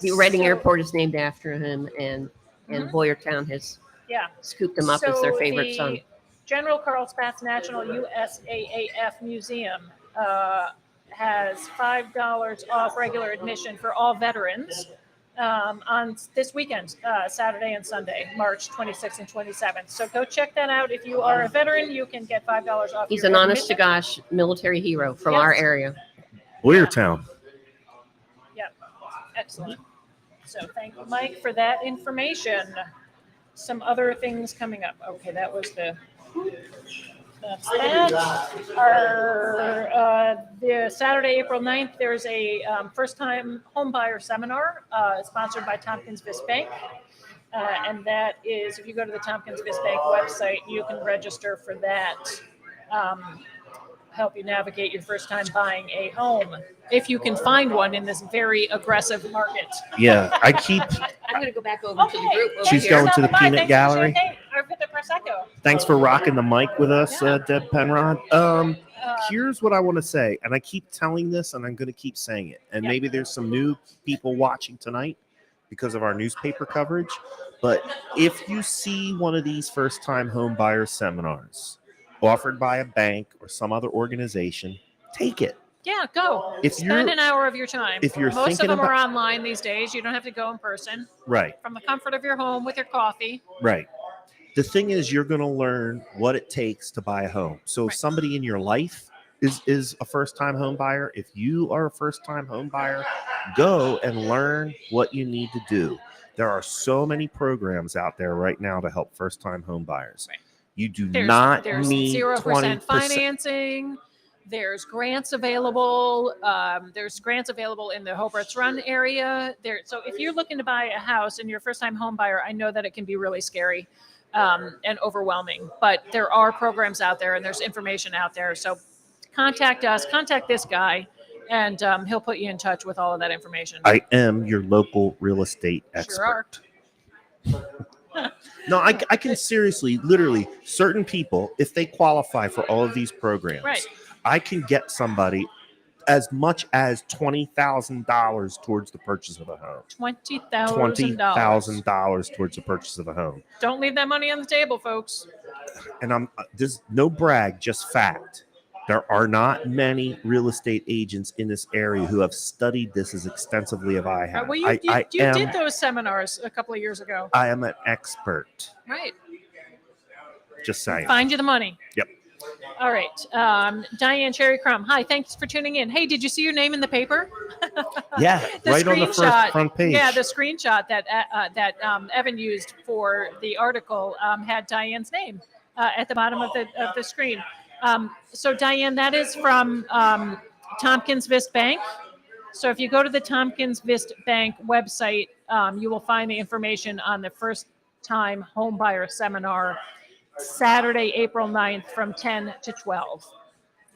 The Reading so- Airport is named after him, and Mhm. Boyertown has Yeah. scooped him up as their favorite the son. General Carl Spatz National USAAF Museum has $5 off regular admission for all veterans on this weekend, Saturday and Sunday, March 26th and 27th. So go check that out. If you are a veteran, you can get $5 off. He's your an honest to admission. gosh military hero from Yes. our area. Boyertown. Yep. Excellent. So thank you, Mike, for that information. Some other things coming up. Okay, that's that. The Saturday, April 9th, there's a first-time home buyer seminar sponsored by Tompkins Vis Bank. And that is, if you go to the Tompkins Vis Bank website, you can register for that. Help you navigate your first time buying a home, if you can find one in this very aggressive market. Yeah, I keep. I'm going to go back over to the group over She's here. going to the Bye. peanut Thanks for gallery. champagne, or for the Prosecco. Thanks for rocking the mic with us, Yeah. Deb Penrod. Here's what I want to say, and I keep telling this, and I'm going to keep saying it. And Yeah. maybe there's some new people watching tonight because of our newspaper coverage. But if you see one of these first-time home buyer seminars, offered by a bank or some other organization, take it. Yeah, go. If Spend you're an hour of your time. if you're Most of thinking them are about online these days. You don't have to go in person. right, From the comfort of your home with your coffee. right. The thing is, you're going to learn what it takes to buy a home. So if Right. somebody in your life is a first-time home buyer, if you are a first-time home buyer, go and learn what you need to do. There are so many programs out there right now to help first-time home buyers. Right. You do There's not 0% need 20%. financing. There's grants available. There's grants available in the Hobart's Run area. So if you're looking to buy a house and you're a first-time home buyer, I know that it can be really scary and overwhelming. But there are programs out there and there's information out there. So contact us, contact this guy, and he'll put you in touch with all of that information. I am your local real estate Sure are. expert. No, I can seriously, literally, certain people, if they qualify for all of these programs, Right. I can get somebody as much as $20,000 towards the purchase of a home. $20,000. $20,000 towards the purchase of a home. Don't leave that money on the table, folks. And there's no brag, just fact. There are not many real estate agents in this area who have studied this as extensively as I have. Well, you did those seminars a couple of years ago. I am an expert. Right. Just saying. Find you the money. Yep. All right. Diane Cherry Crumb. Hi, thanks for tuning in. Hey, did you see your name in the paper? Yeah, right on the first front page. Yeah, the screenshot that Evan used for the article had Diane's name at the bottom of the screen. So Diane, that is from Tompkins Vist Bank. So if you go to the Tompkins Vist Bank website, you will find the information on the first time homebuyer seminar, Saturday, April 9th from 10 to 12.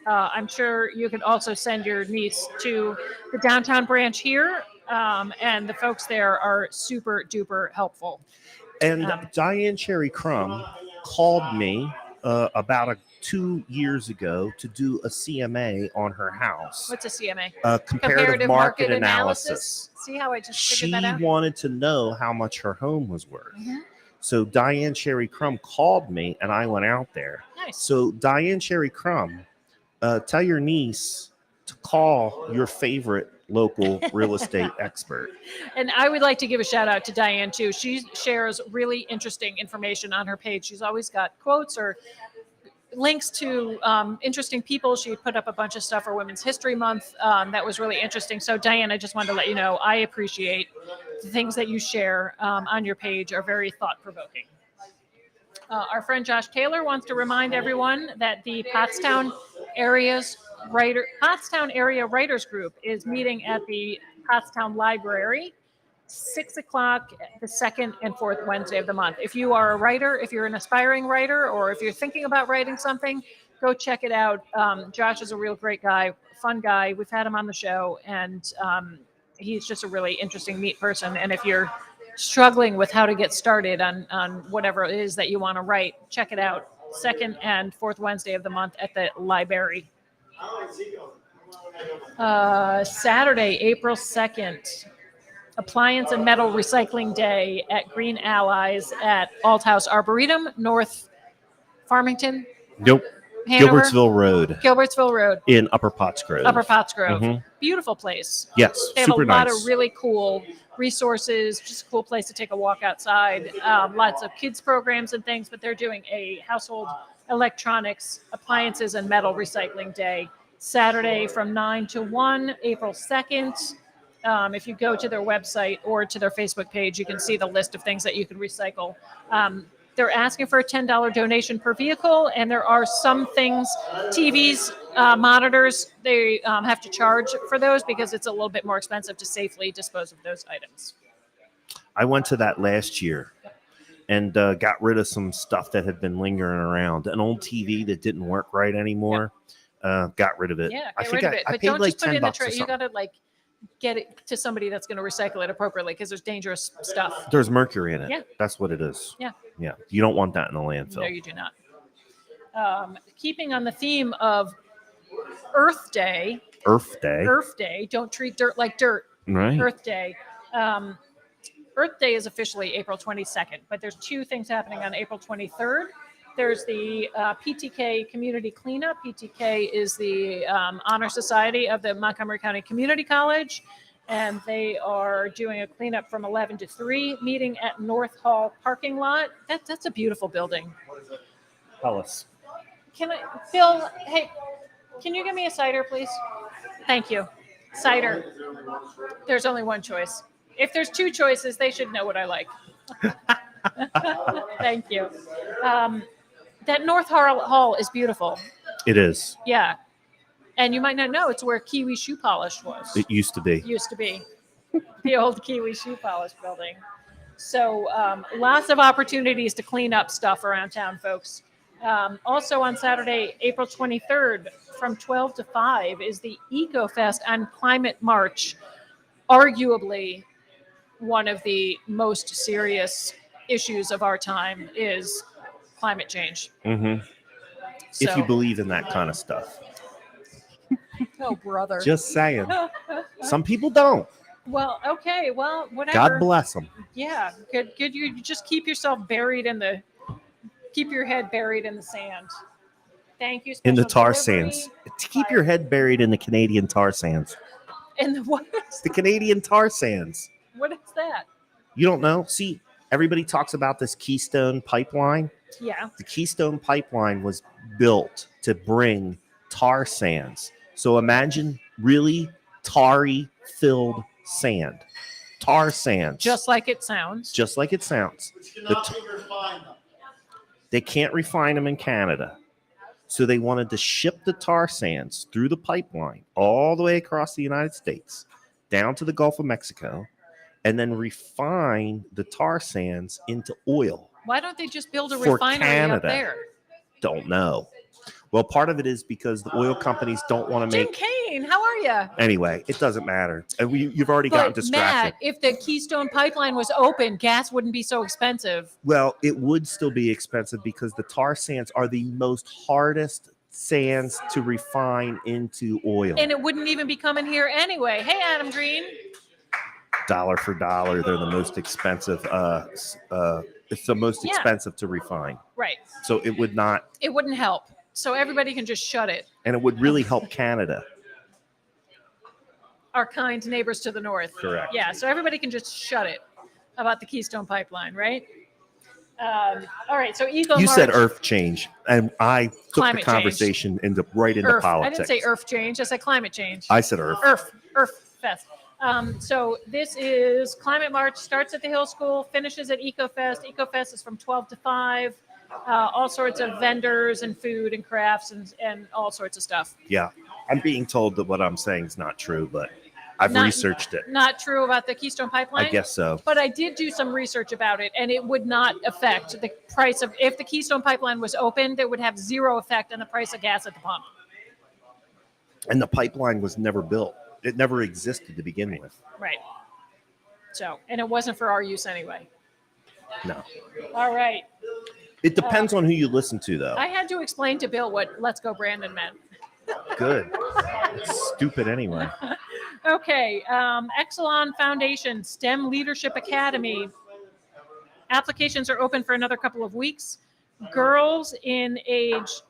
I'm sure you could also send your niece to the downtown branch here, and the folks there are super duper helpful. And Diane Cherry Crumb called me about 2 years ago to do a CMA on her house. What's a CMA? Comparative market analysis. See how I just figured She that out? wanted to know how much her home was worth. Mm-hmm. So Diane Cherry Crumb called me and I went out there. Nice. So Diane Cherry Crumb, tell your niece to call your favorite local real estate expert. And I would like to give a shout out to Diane too. She shares really interesting information on her page. She's always got quotes or links to interesting people. She put up a bunch of stuff for Women's History Month that was really interesting. So Diane, I just wanted to let you know I appreciate the things that you share on your page are very thought-provoking. Our friend Josh Taylor wants to remind everyone that the Pottstown Area Writers Group is meeting at the Pottstown Library, 6 o'clock, the second and fourth Wednesday of the month. If you are a writer, if you're an aspiring writer, or if you're thinking about writing something, go check it out. Josh is a real great guy, fun guy. We've had him on the show, and he's just a really interesting, neat person. And if you're struggling with how to get started on whatever it is that you want to write, check it out. Second and fourth Wednesday of the month at the library. Saturday, April 2nd, Appliance and Metal Recycling Day at Green Allies at Althouse Arboretum, North Farmington. Nope. Hanover? Gilbertsville Road In Upper Pottsgrove. Mhm. Beautiful place. Yes, They have super a lot nice. of really cool resources, just a cool place to take a walk outside. Lots of kids programs and things, but they're doing a household electronics, appliances, and metal recycling day. Saturday from 9 to 1, April 2nd. If you go to their website or to their Facebook page, you can see the list of things that you can recycle. They're asking for a $10 donation per vehicle, and there are some things, TVs, monitors, they have to charge for those because it's a little bit more expensive to safely dispose of those items. I went to that last year and got rid of some stuff that had been lingering around. An old TV that didn't work right anymore. Got rid of it. Yeah, I get think rid of it. I But paid don't like just put it in $10 the or tray. You something. got to get it to somebody that's going to recycle it appropriately because there's dangerous stuff. There's mercury in it. Yeah. That's what it is. Yeah. Yeah. You don't want that in a landfill. No, you do not. Keeping on the theme of Earth Day. Earth Day. Don't treat dirt like dirt. Right. Earth Day. Earth Day is officially April 22nd, but there's two things happening on April 23rd. There's the Ptk Community Cleanup. Ptk is the honor society of the Montgomery County Community College, and they are doing a cleanup from 11 to 3, meeting at North Hall parking lot. That's a beautiful building. Tell us. Bill, hey, can you give me a cider, please? Thank you. Cider. There's only one choice. If there's two choices, they should know what I like. Thank you. That North Hall is beautiful. It is. Yeah. And you might not know it's where Kiwi Shoe Polish was. It used to be. Used to be. The old Kiwi Shoe Polish building. So lots of opportunities to clean up stuff around town, folks. Also on Saturday, April 23rd, from 12 to 5 is the EcoFest and Climate March. Arguably one of the most serious issues of our time is climate change. Mm-hmm. So, If you believe in that kind of stuff. oh, brother. Just saying. Some people don't. Well, okay. Well, whatever. God bless them. Yeah. Good. You just keep yourself buried keep your head buried in the sand. Thank you. In the Special tar delivery. sands. To keep your head buried in the Canadian tar sands. In the what? The Canadian tar sands. What is that? You don't know? See, everybody talks about this Keystone pipeline. Yeah. The Keystone pipeline was built to bring tar sands. So imagine really tarry filled sand. Tar sands. Just like it sounds. Just like it sounds. They can't refine them in Canada. So they wanted to ship the tar sands through the pipeline all the way across the United States, down to the Gulf of Mexico, and then refine the tar sands into oil. Why don't they just build a For refinery Canada. up there? Don't know. Well, part of it is because the oil companies don't want to Jim make... Kane, how are you? Anyway, it doesn't matter. And you've already gotten But distracted. Matt, if the Keystone pipeline was open, gas wouldn't be so expensive. Well, it would still be expensive because the tar sands are the most hardest sands to refine into oil. And it wouldn't even be coming here anyway. Hey, Adam Green. Dollar for dollar, they're the most expensive. It's the most Yeah. expensive to refine. Right. So it would not, It wouldn't help. So everybody can just shut it. and it would really help Canada. Our kind neighbors to the north. Correct. Yeah, so everybody can just shut it about the Keystone pipeline, right? All right, so Eco You March, said earth change, and I took Climate the change. conversation into Earth. I politics. didn't say earth change. I said climate change. I said earth. Earth Fest. So this is Climate March, starts at the Hill School, finishes at EcoFest. EcoFest is from 12 to 5. All sorts of vendors and food and crafts and all sorts of stuff. Yeah, I'm being told that what I'm saying is not true, but I've researched it. Not true about the Keystone Pipeline? I guess so. But I did do some research about it, and it would not affect the price of, if the Keystone Pipeline was open, it would have zero effect on the price of gas at the pump. And the pipeline was never built. It never existed to begin with. Right. So, and it wasn't for our use anyway. No. All right. It depends on who you listen to, though. I had to explain to Bill what Let's Go Brandon meant. Good. It's stupid anyway. Okay. Exelon Foundation STEM Leadership Academy. Applications are open for another couple of weeks. Girls in grades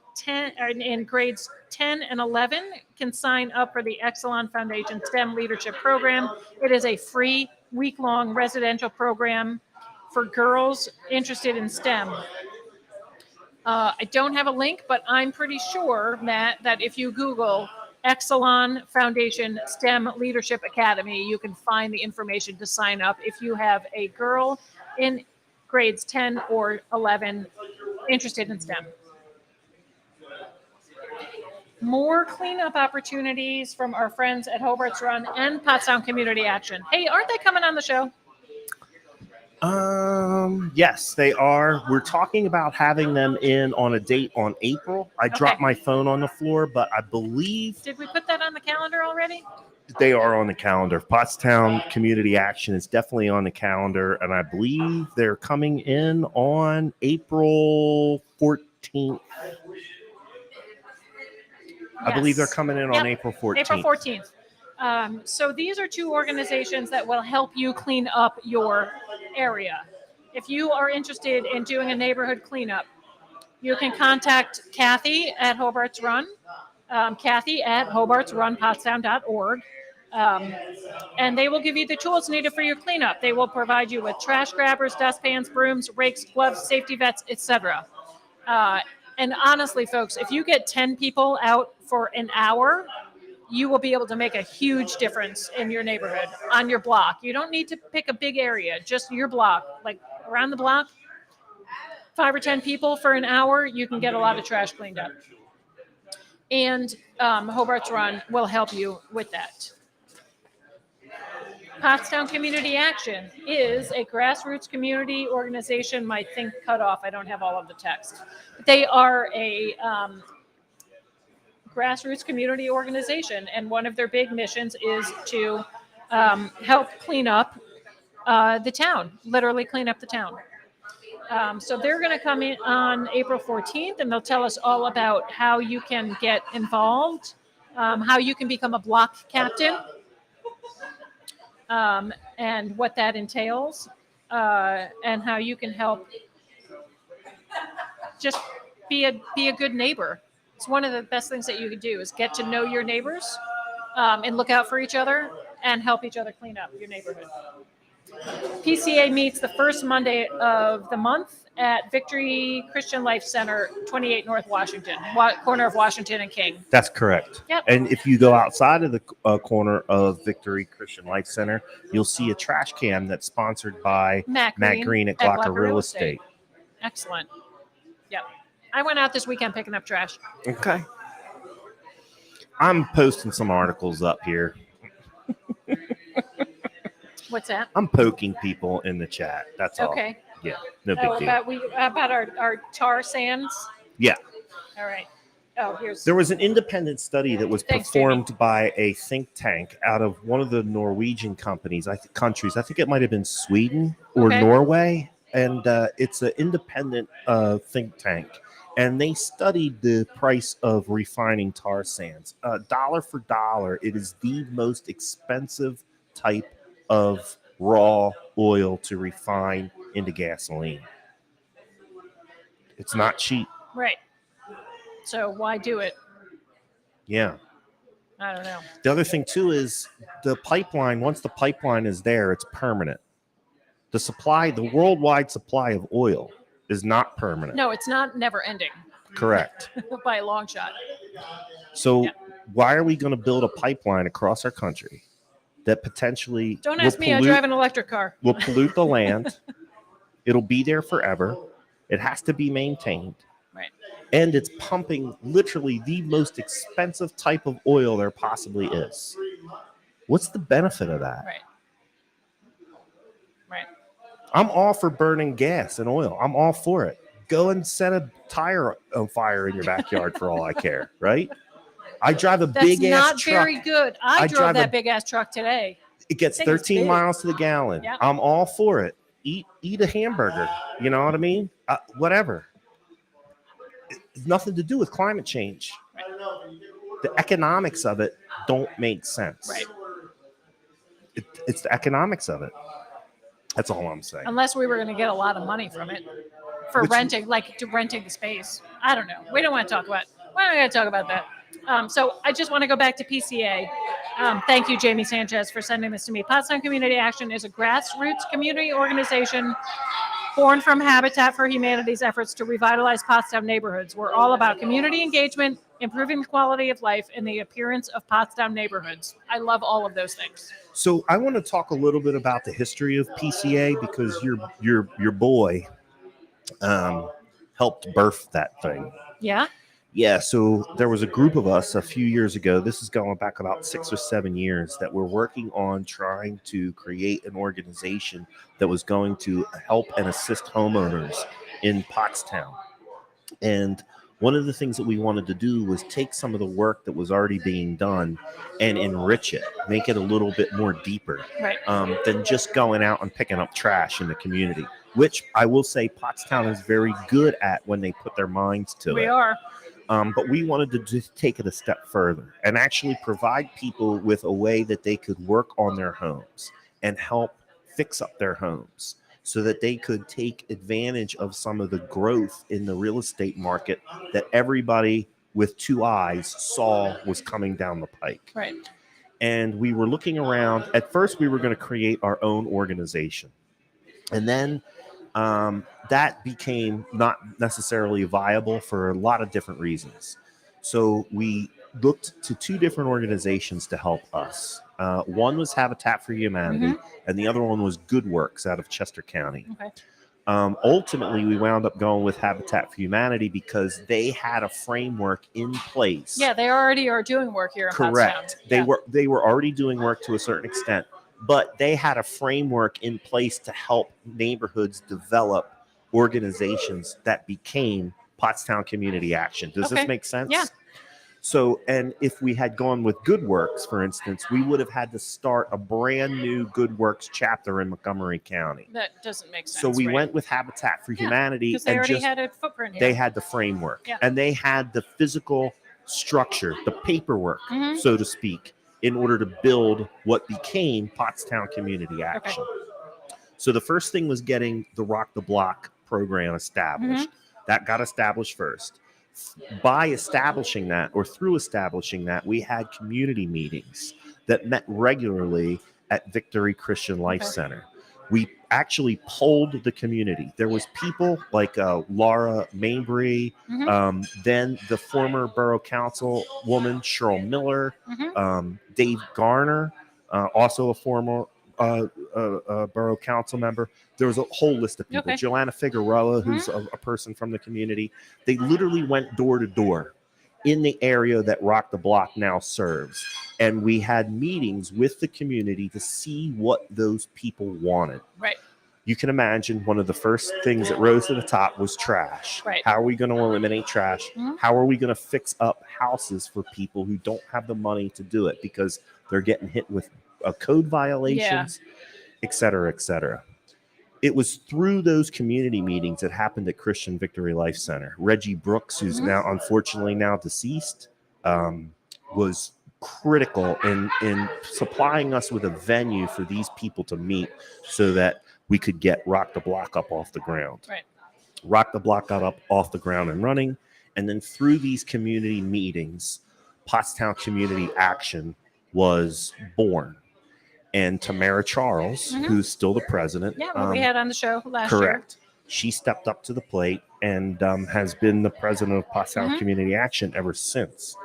10 and 11 can sign up for the Exelon Foundation STEM Leadership Program. It is a free week-long residential program for girls interested in STEM. I don't have a link, but I'm pretty sure, Matt, that if you Google Exelon Foundation STEM Leadership Academy, you can find the information to sign up if you have a girl in grades 10 or 11 interested in STEM. More cleanup opportunities from our friends at Hobart's Run and Pottstown Community Action. Hey, aren't they coming on the show? Yes, they are. We're talking about having them in on a date on April. I dropped my phone on the floor, but I believe Did we put that on the calendar already? they are on the calendar. Pottstown Community Action is definitely on the calendar, and I believe they're coming in on April 14th. I believe they're coming in on April 14th. April 14th. So these are two organizations that will help you clean up your area. If you are interested in doing a neighborhood cleanup, you can contact Kathy at Hobart's Run, Kathy at hobartsrunpottstown.org. And they will give you the tools needed for your cleanup. They will provide you with trash grabbers, dustpans, brooms, rakes, gloves, safety vests, etc. And honestly, folks, if you get 10 people out for an hour, you will be able to make a huge difference in your neighborhood, on your block. You don't need to pick a big area, just your block. Like around the block, 5 or 10 people for an hour, you can get a lot of trash cleaned up. And Hobart's Run will help you with that. Pottstown Community Action is a grassroots community organization. My thing cut off. I don't have all of the text. They are a grassroots community organization, and one of their big missions is to help clean up the town, literally clean up the town. So they're going to come in on April 14th, and they'll tell us all about how you can get involved, how you can become a block captain, and what that entails, and how you can help just be a good neighbor. It's one of the best things that you can do is get to know your neighbors, and look out for each other and help each other clean up your neighborhood. PCA meets the first Monday of the month at Victory Christian Life Center, 28 North Washington, corner of Washington and King. That's correct. Yep. And if you go outside of the corner of Victory Christian Life Center, you'll see a trash can that's sponsored by Matt Green at Glocker Real Estate. Excellent. Yep. I went out this weekend picking up trash. Okay. I'm posting some articles up here. What's that? I'm poking people in the chat. That's all. Okay. Yeah, no big deal. About our tar sands? Yeah. All right. Oh, here's. There was an independent study that was performed by a think tank out of one of the Norwegian countries. I think it might have been Sweden or Norway. And it's an independent think tank. And they studied the price of refining tar sands. Dollar for dollar, it is the most expensive type of raw oil to refine into gasoline. It's not cheap. Right. So why do it? Yeah. I don't know. The other thing too is the pipeline, once the pipeline is there, it's permanent. The worldwide supply of oil is not permanent. No, it's not never ending. Correct. By a long shot. So why are we going to build a pipeline across our country that potentially don't ask me, I drive an electric car. Will pollute the land. It'll be there forever. It has to be maintained. Right. And it's pumping literally the most expensive type of oil there possibly is. What's the benefit of that? Right. Right. I'm all for burning gas and oil. I'm all for it. Go and set a tire on fire in your backyard for all I care, right? I drive a big ass truck. That's not very good. I drove that big ass truck today. It gets 13 miles to the gallon. Yep. I'm all for it. Eat a hamburger. You know what I mean? Whatever. It's nothing to do with climate change. Right. The economics of it don't make sense. Right. It's the economics of it. That's all I'm saying. Unless we were going to get a lot of money from it for renting the space. I don't know. We don't want to talk about. We're not going to talk about that. So I just want to go back to PCA. Thank you, Jamie Sanchez, for sending this to me. Pottstown Community Action is a grassroots community organization born from Habitat for Humanity's efforts to revitalize Pottstown neighborhoods. We're all about community engagement, improving the quality of life, and the appearance of Pottstown neighborhoods. I love all of those things. So I want to talk a little bit about the history of PCA because your boy helped birth that thing. Yeah? Yeah, so there was a group of us a few years ago. This is going back about 6 or 7 years that were working on trying to create an organization that was going to help and assist homeowners in Pottstown. And one of the things that we wanted to do was take some of the work that was already being done and enrich it, make it a little bit more deeper than just going out and picking up trash in the community, which I will say Pottstown is very good at when they put their minds to it. We are. But we wanted to just take it a step further and actually provide people with a way that they could work on their homes and help fix up their homes. so that they could take advantage of some of the growth in the real estate market that everybody with two eyes saw was coming down the pike. Right. And we were looking around. At first, we were going to create our own organization. And then that became not necessarily viable for a lot of different reasons. So we looked to two different organizations to help us. One was Habitat for Humanity, and the other one was Good Works out of Chester County. Okay. Ultimately, we wound up going with Habitat for Humanity because they had a framework in place. Yeah, they already are doing work here in Correct. Pottstown. They were already doing work to a certain extent, but they had a framework in place to help neighborhoods develop organizations that became Pottstown Community Action. Does this make sense? Yeah. So, and if we had gone with Good Works, for instance, we would have had to start a brand new Good Works chapter in Montgomery County. That doesn't make sense. So we right? went with Habitat for Humanity, Because they and already just had a footprint here. they had the framework, and they had the physical structure, the paperwork, so to speak, in order to build what became Pottstown Community Action. Okay. So the first thing was getting the Rock the Block program established. That got established first. By establishing that, or through establishing that, we had community meetings that met regularly at Victory Christian Life Center. We actually polled the community. There was people like Laura Mainbury, then the former borough council woman, Cheryl Miller, Dave Garner, also a former borough council member. There was a whole list of people. Joanna Figueroa, who's a person from the community. They literally went door to door in the area that Rock the Block now serves. And we had meetings with the community to see what those people wanted. Right. You can imagine one of the first things that rose to the top was trash. Right. How are we going to eliminate trash? How are we going to fix up houses for people who don't have the money to do it because they're getting hit with code violations, et cetera, et cetera. It was through those community meetings that happened at Christian Victory Life Center. Reggie Brooks, who's now unfortunately now deceased, was critical in supplying us with a venue for these people to meet so that we could get Rock the Block up off the ground. Right. Rock the Block got up off the ground and running. And then through these community meetings, Pottstown Community Action was born. And Tamara Charles, who's still the president. Yeah, we had on the show last correct. Year. She stepped up to the plate and has been the president of Pottstown Community Action ever since.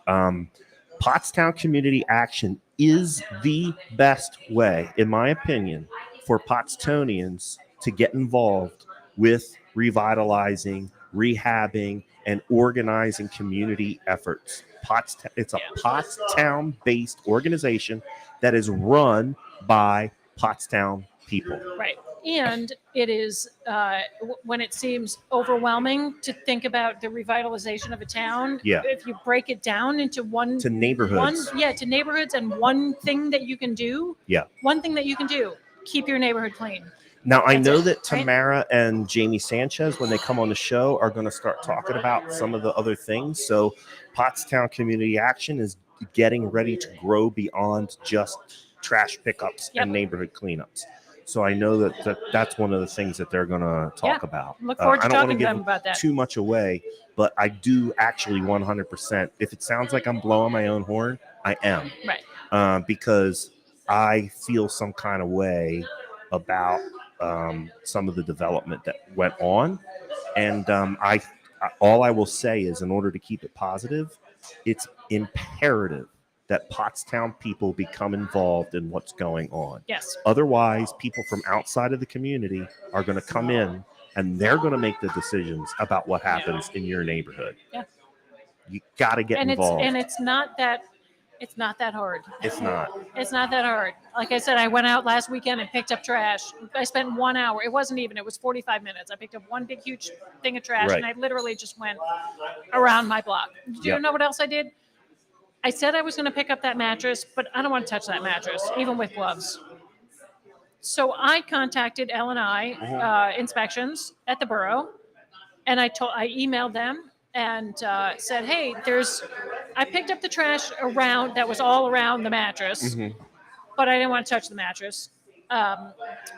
Pottstown Community Action is the best way, in my opinion, for Pottstonians to get involved with revitalizing, rehabbing, and organizing community efforts. It's a Pottstown-based organization that is run by Pottstown people. Right. And it is, when it seems overwhelming to think about the revitalization of a town, if you break it down into to neighborhoods. To neighborhoods and one thing that you can do. Yeah. One thing that you can do, keep your neighborhood clean. Now, I know that Tamara and Jamie Sanchez, when they come on the show, are going to start talking about some of the other things. So Pottstown Community Action is getting ready to grow beyond just trash pickups and neighborhood cleanups. So I know that that's one of the things that they're going to talk about. Look forward to talking to them about that. Too much away, but I do actually 100%. If it sounds like I'm blowing my own horn, I am. Right. Because I feel some kind of way about some of the development that went on. And all I will say is, in order to keep it positive, it's imperative that Pottstown people become involved in what's going on. Yes. Otherwise, people from outside of the community are going to come in and they're going to make the decisions about what happens in your neighborhood. Yeah. You got to get involved. It's not that hard. It's not. It's not that hard. Like I said, I went out last weekend and picked up trash. I spent 1 hour. It wasn't even. It was 45 minutes. I picked up one big, huge thing of trash, and I literally just went around my block. Do you know what else I did? I said I was going to pick up that mattress, but I don't want to touch that mattress, even with gloves. So I contacted L&I Inspections at the borough, and I emailed them and said, hey, I picked up the trash that was all around the mattress, but I didn't want to touch the mattress.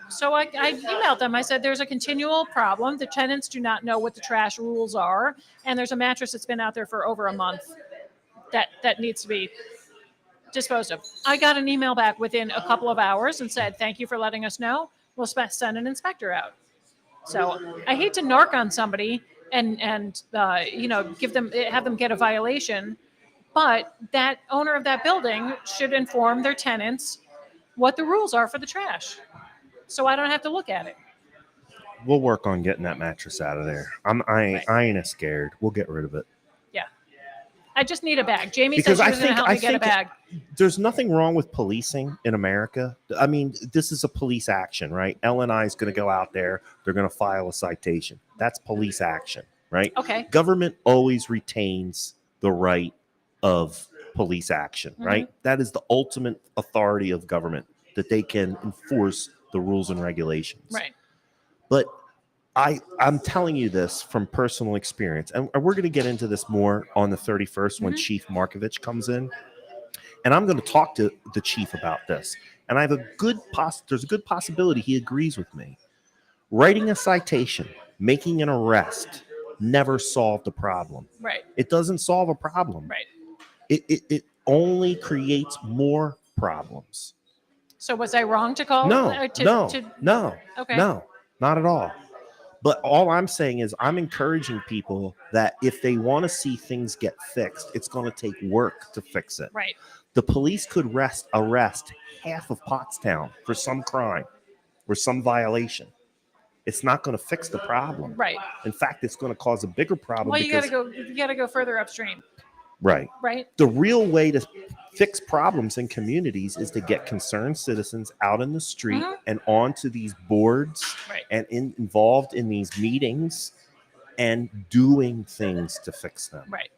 So I emailed them. I said, there's a continual problem. The tenants do not know what the trash rules are. And there's a mattress that's been out there for over a month that needs to be disposed of. I got an email back within a couple of hours and said, thank you for letting us know. We'll send an inspector out. So I hate to narc on somebody and have them get a violation, but that owner of that building should inform their tenants what the rules are for the trash, so I don't have to look at it. We'll work on getting that mattress out of there. I ain't scared. We'll get rid of it. Yeah, I just need a bag. Jamie Because said she was going to help me get a bag. There's nothing wrong with policing in America. I mean, this is a police action, right? LNI is going to go out there. They're going to file a citation. That's police action, right? Okay. Government always retains the right of police action, right? That is the ultimate authority of government, that they can enforce the rules and regulations. Right. But I'm telling you this from personal experience, and we're going to get into this more on the 31st when Chief Markovich comes in, and I'm going to talk to the chief about this. And I have there's a good possibility he agrees with me. Writing a citation, making an arrest, never solved the problem. Right. It doesn't solve a problem. Right. It only creates more problems. So was I wrong to call? No, Okay. no, not at all. But all I'm saying is I'm encouraging people that if they want to see things get fixed, it's going to take work to fix it. Right. The police could arrest half of Pottstown for some crime or some violation. It's not going to fix the problem. Right. In fact, it's going to cause a bigger problem. Well, you got to go further upstream. Right. Right. The real way to fix problems in communities is to get concerned citizens out in the street and onto these boards and involved in these meetings and doing things to fix them. Right.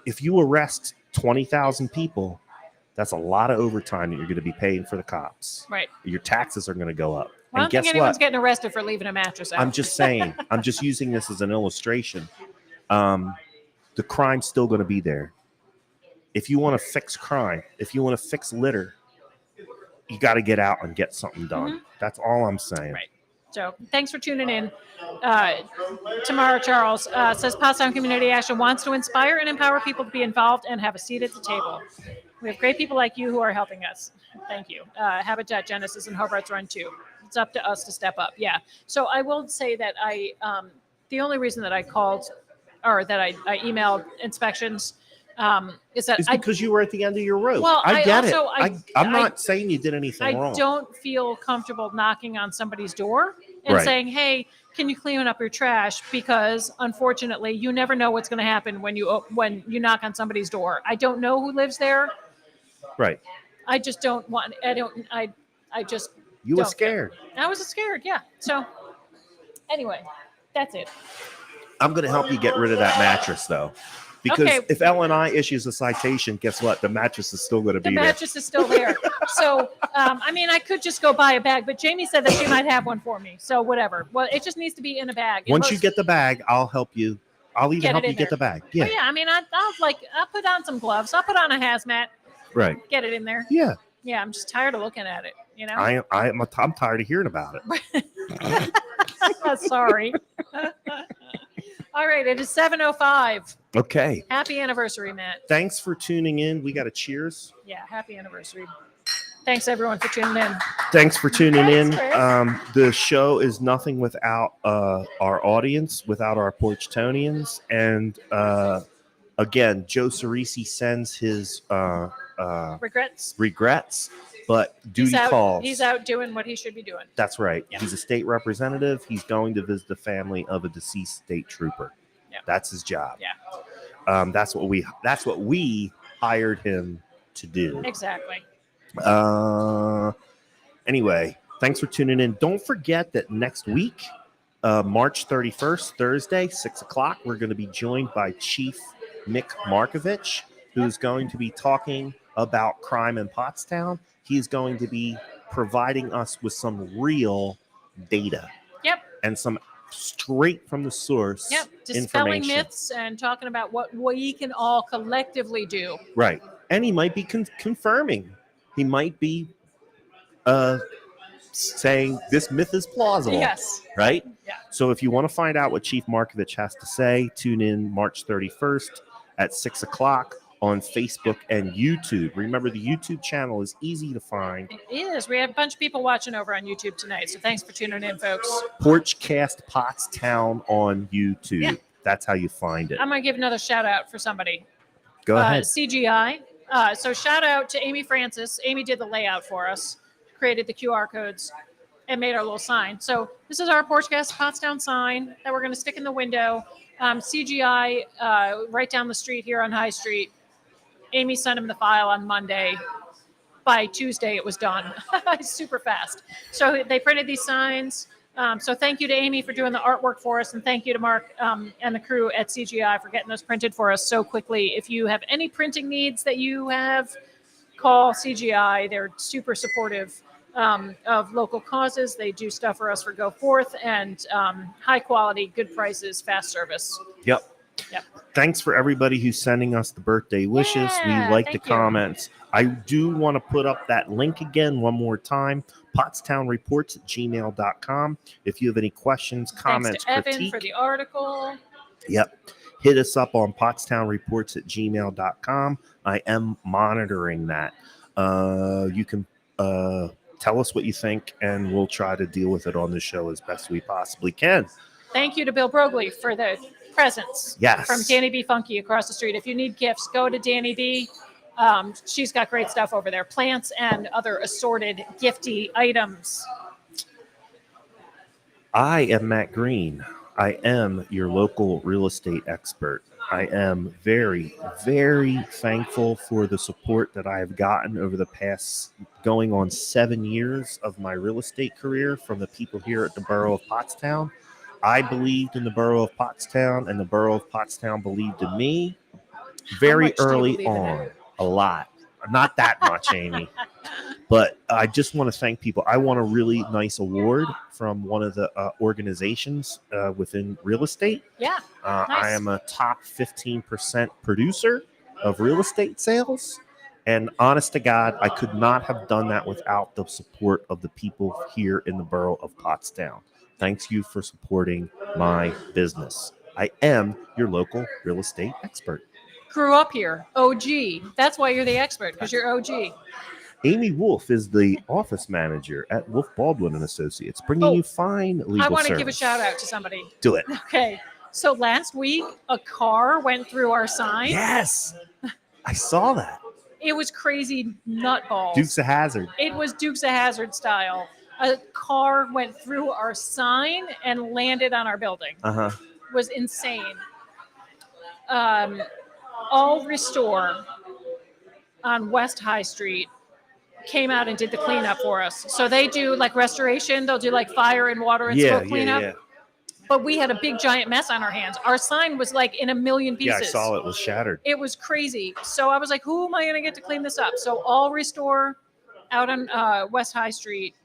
If you arrest 20,000 people, that's a lot of overtime that you're going to be paying for the cops. Right. Your taxes are going to go up. Well, I and don't think guess anyone's what? getting arrested for leaving a mattress out. I'm just saying. I'm just using this as an illustration. The crime's still going to be there. If you want to fix crime, if you want to fix litter, you got to get out and get something done. That's all I'm saying. Right. So thanks for tuning in. Tamara Charles says Pottstown Community Action wants to inspire and empower people to be involved and have a seat at the table. We have great people like you who are helping us. Thank you. Habitat Genesis and Hobart's Run too. It's up to us to step up. Yeah. So I will say that the only reason that I called or that I emailed inspections is that it's because you were at the end of your rope. Well, I get it. I'm not saying you did anything wrong. I don't feel comfortable knocking on somebody's door and saying, hey, can you clean up your trash? Because unfortunately, you never know what's going to happen when you knock on somebody's door. I don't know who lives there. Right. I just don't want. I just. You were scared. I was scared. Yeah. So anyway, that's it. I'm going to help you get rid of that mattress, though. Because if LNI issues a citation, guess what? The mattress is still going to be there. The mattress is still there. So, I could just go buy a bag, but Jamie said that she might have one for me. So whatever. Well, it just needs to be in a bag. Once you get the bag, I'll help you. I'll even help you get the bag. Yeah. Well, yeah. I'll put on some gloves. I'll put on a hazmat. Right. Get it in there. Yeah. Yeah. I'm just tired of looking at it. You know. I'm tired of hearing about it. Sorry. All right, it is 7:05. Okay. Happy anniversary, Matt. Thanks for tuning in. We got a cheers. Yeah, happy anniversary. Thanks everyone for tuning in. Thanks for tuning in. Chris. The show is nothing without our audience, without our Porchtonians. And again, Joe Cerisi sends his regrets, but duty calls. He's out doing what he should be doing. That's right. Yeah. He's a state representative. He's going to visit the family of a deceased state trooper. Yeah. That's his job. Yeah. That's what we hired him to do. Exactly. Anyway, thanks for tuning in. Don't forget that next week, March 31st, Thursday, 6:00, we're going to be joined by Chief Mick Markovich, who's going to be talking about crime in Pottstown. He's going to be providing us with some real data. Yep. And some straight from the source. Yep. Dispelling information. myths and talking about what we can all collectively do. Right. And he might be confirming. He might be saying this myth is plausible. Yes. Right? Yeah. So if you want to find out what Chief Markovich has to say, tune in March 31st at 6 o'clock on Facebook and YouTube. Remember, the YouTube channel is easy to find. It is. We have a bunch of people watching over on YouTube tonight, so thanks for tuning in, folks. Porchcast Pottstown on YouTube. Yeah. That's how you find it. I'm going to give another shout out for somebody. Go ahead. CGI. So shout out to Amy Francis. Amy did the layout for us, created the QR codes, and made our little sign. So this is our Porchcast Pottstown sign that we're going to stick in the window. CGI right down the street here on High Street. Amy sent him the file on Monday. By Tuesday, it was done. Super fast. So they printed these signs. So thank you to Amy for doing the artwork for us, and thank you to Mark and the crew at CGI for getting those printed for us so quickly. If you have any printing needs that you have, call CGI. They're super supportive of local causes. They do stuff for us for Go Forth, and high quality, good prices, fast service. Yep. Yep. Thanks for everybody who's sending us the birthday wishes. Yeah, We like the thank you. comments. I do want to put up that link again one more time. pottstownreports@gmail.com. If you have any questions, comments, Thanks to Evan critique. for the article. Yep. Hit us up on pottstownreports@gmail.com. I am monitoring that. You can tell us what you think, and we'll try to deal with it on the show as best we possibly can. Thank you to Bill Brogley for the presents. Yes. From Danny B. Funky across the street. If you need gifts, go to Danny B. She's got great stuff over there. Plants and other assorted gifty items. I am Matt Green. I am your local real estate expert. I am very, very thankful for the support that I have gotten over the past going on 7 years of my real estate career from the people here at the Borough of Pottstown. I believed in the Borough of Pottstown, and the Borough of Pottstown believed in me very much do you early believe in on. it? A lot. Not that much, Amy. But I just want to thank people. I won a really nice award from one of the organizations within real estate. Yeah. I Nice. am a top 15% producer of real estate sales. And honest to God, I could not have done that without the support of the people here in the borough of Pottstown. Thanks you for supporting my business. I am your local real estate expert. Grew up here. OG. That's why you're the expert, because you're OG. Amy Wolf is the office manager at Wolf Baldwin and Associates, bringing you fine legal I want to service. give a shout out to somebody. Do it. Okay. So last week, a car went through our sign. Yes, I saw that. It was crazy nutballs. Dukes of Hazzard. It was Dukes of Hazzard style. A car went through our sign and landed on our building. Uh-huh. It was insane. All Restore on West High Street came out and did the cleanup for us. So they do like restoration. They'll do like fire and water and smoke cleanup. Yeah. But we had a big giant mess on our hands. Our sign was like in a million pieces. Yeah, I saw it was shattered. It was crazy. So I was like, who am I going to get to clean this up? So All Restore out on West High Street.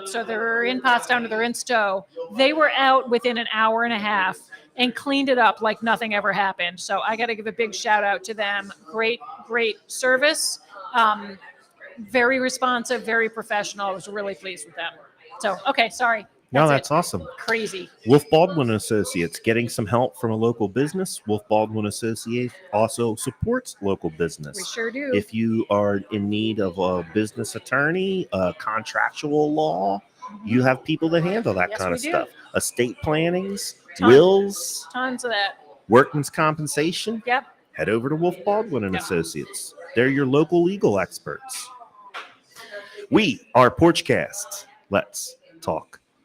So they're in Pottstown or they're in Stowe. They were out within an hour and a half and cleaned it up like nothing ever happened. So I got to give a big shout out to them. Great, great service. Very responsive, very professional. I was really pleased with them. So, okay, sorry. No, that's awesome. Crazy. Wolf Baldwin Associates, getting some help from a local business. Wolf Baldwin Associates also supports local business. We sure do. If you are in need of a business attorney, contractual law, you have people that handle that Yes, kind of we do. stuff. Estate plannings, Ton- wills, Tons of that. workman's compensation. Yep. Head over to Wolf Baldwin and Yep. Associates. They're your local legal experts. We are Porchcast. Let's talk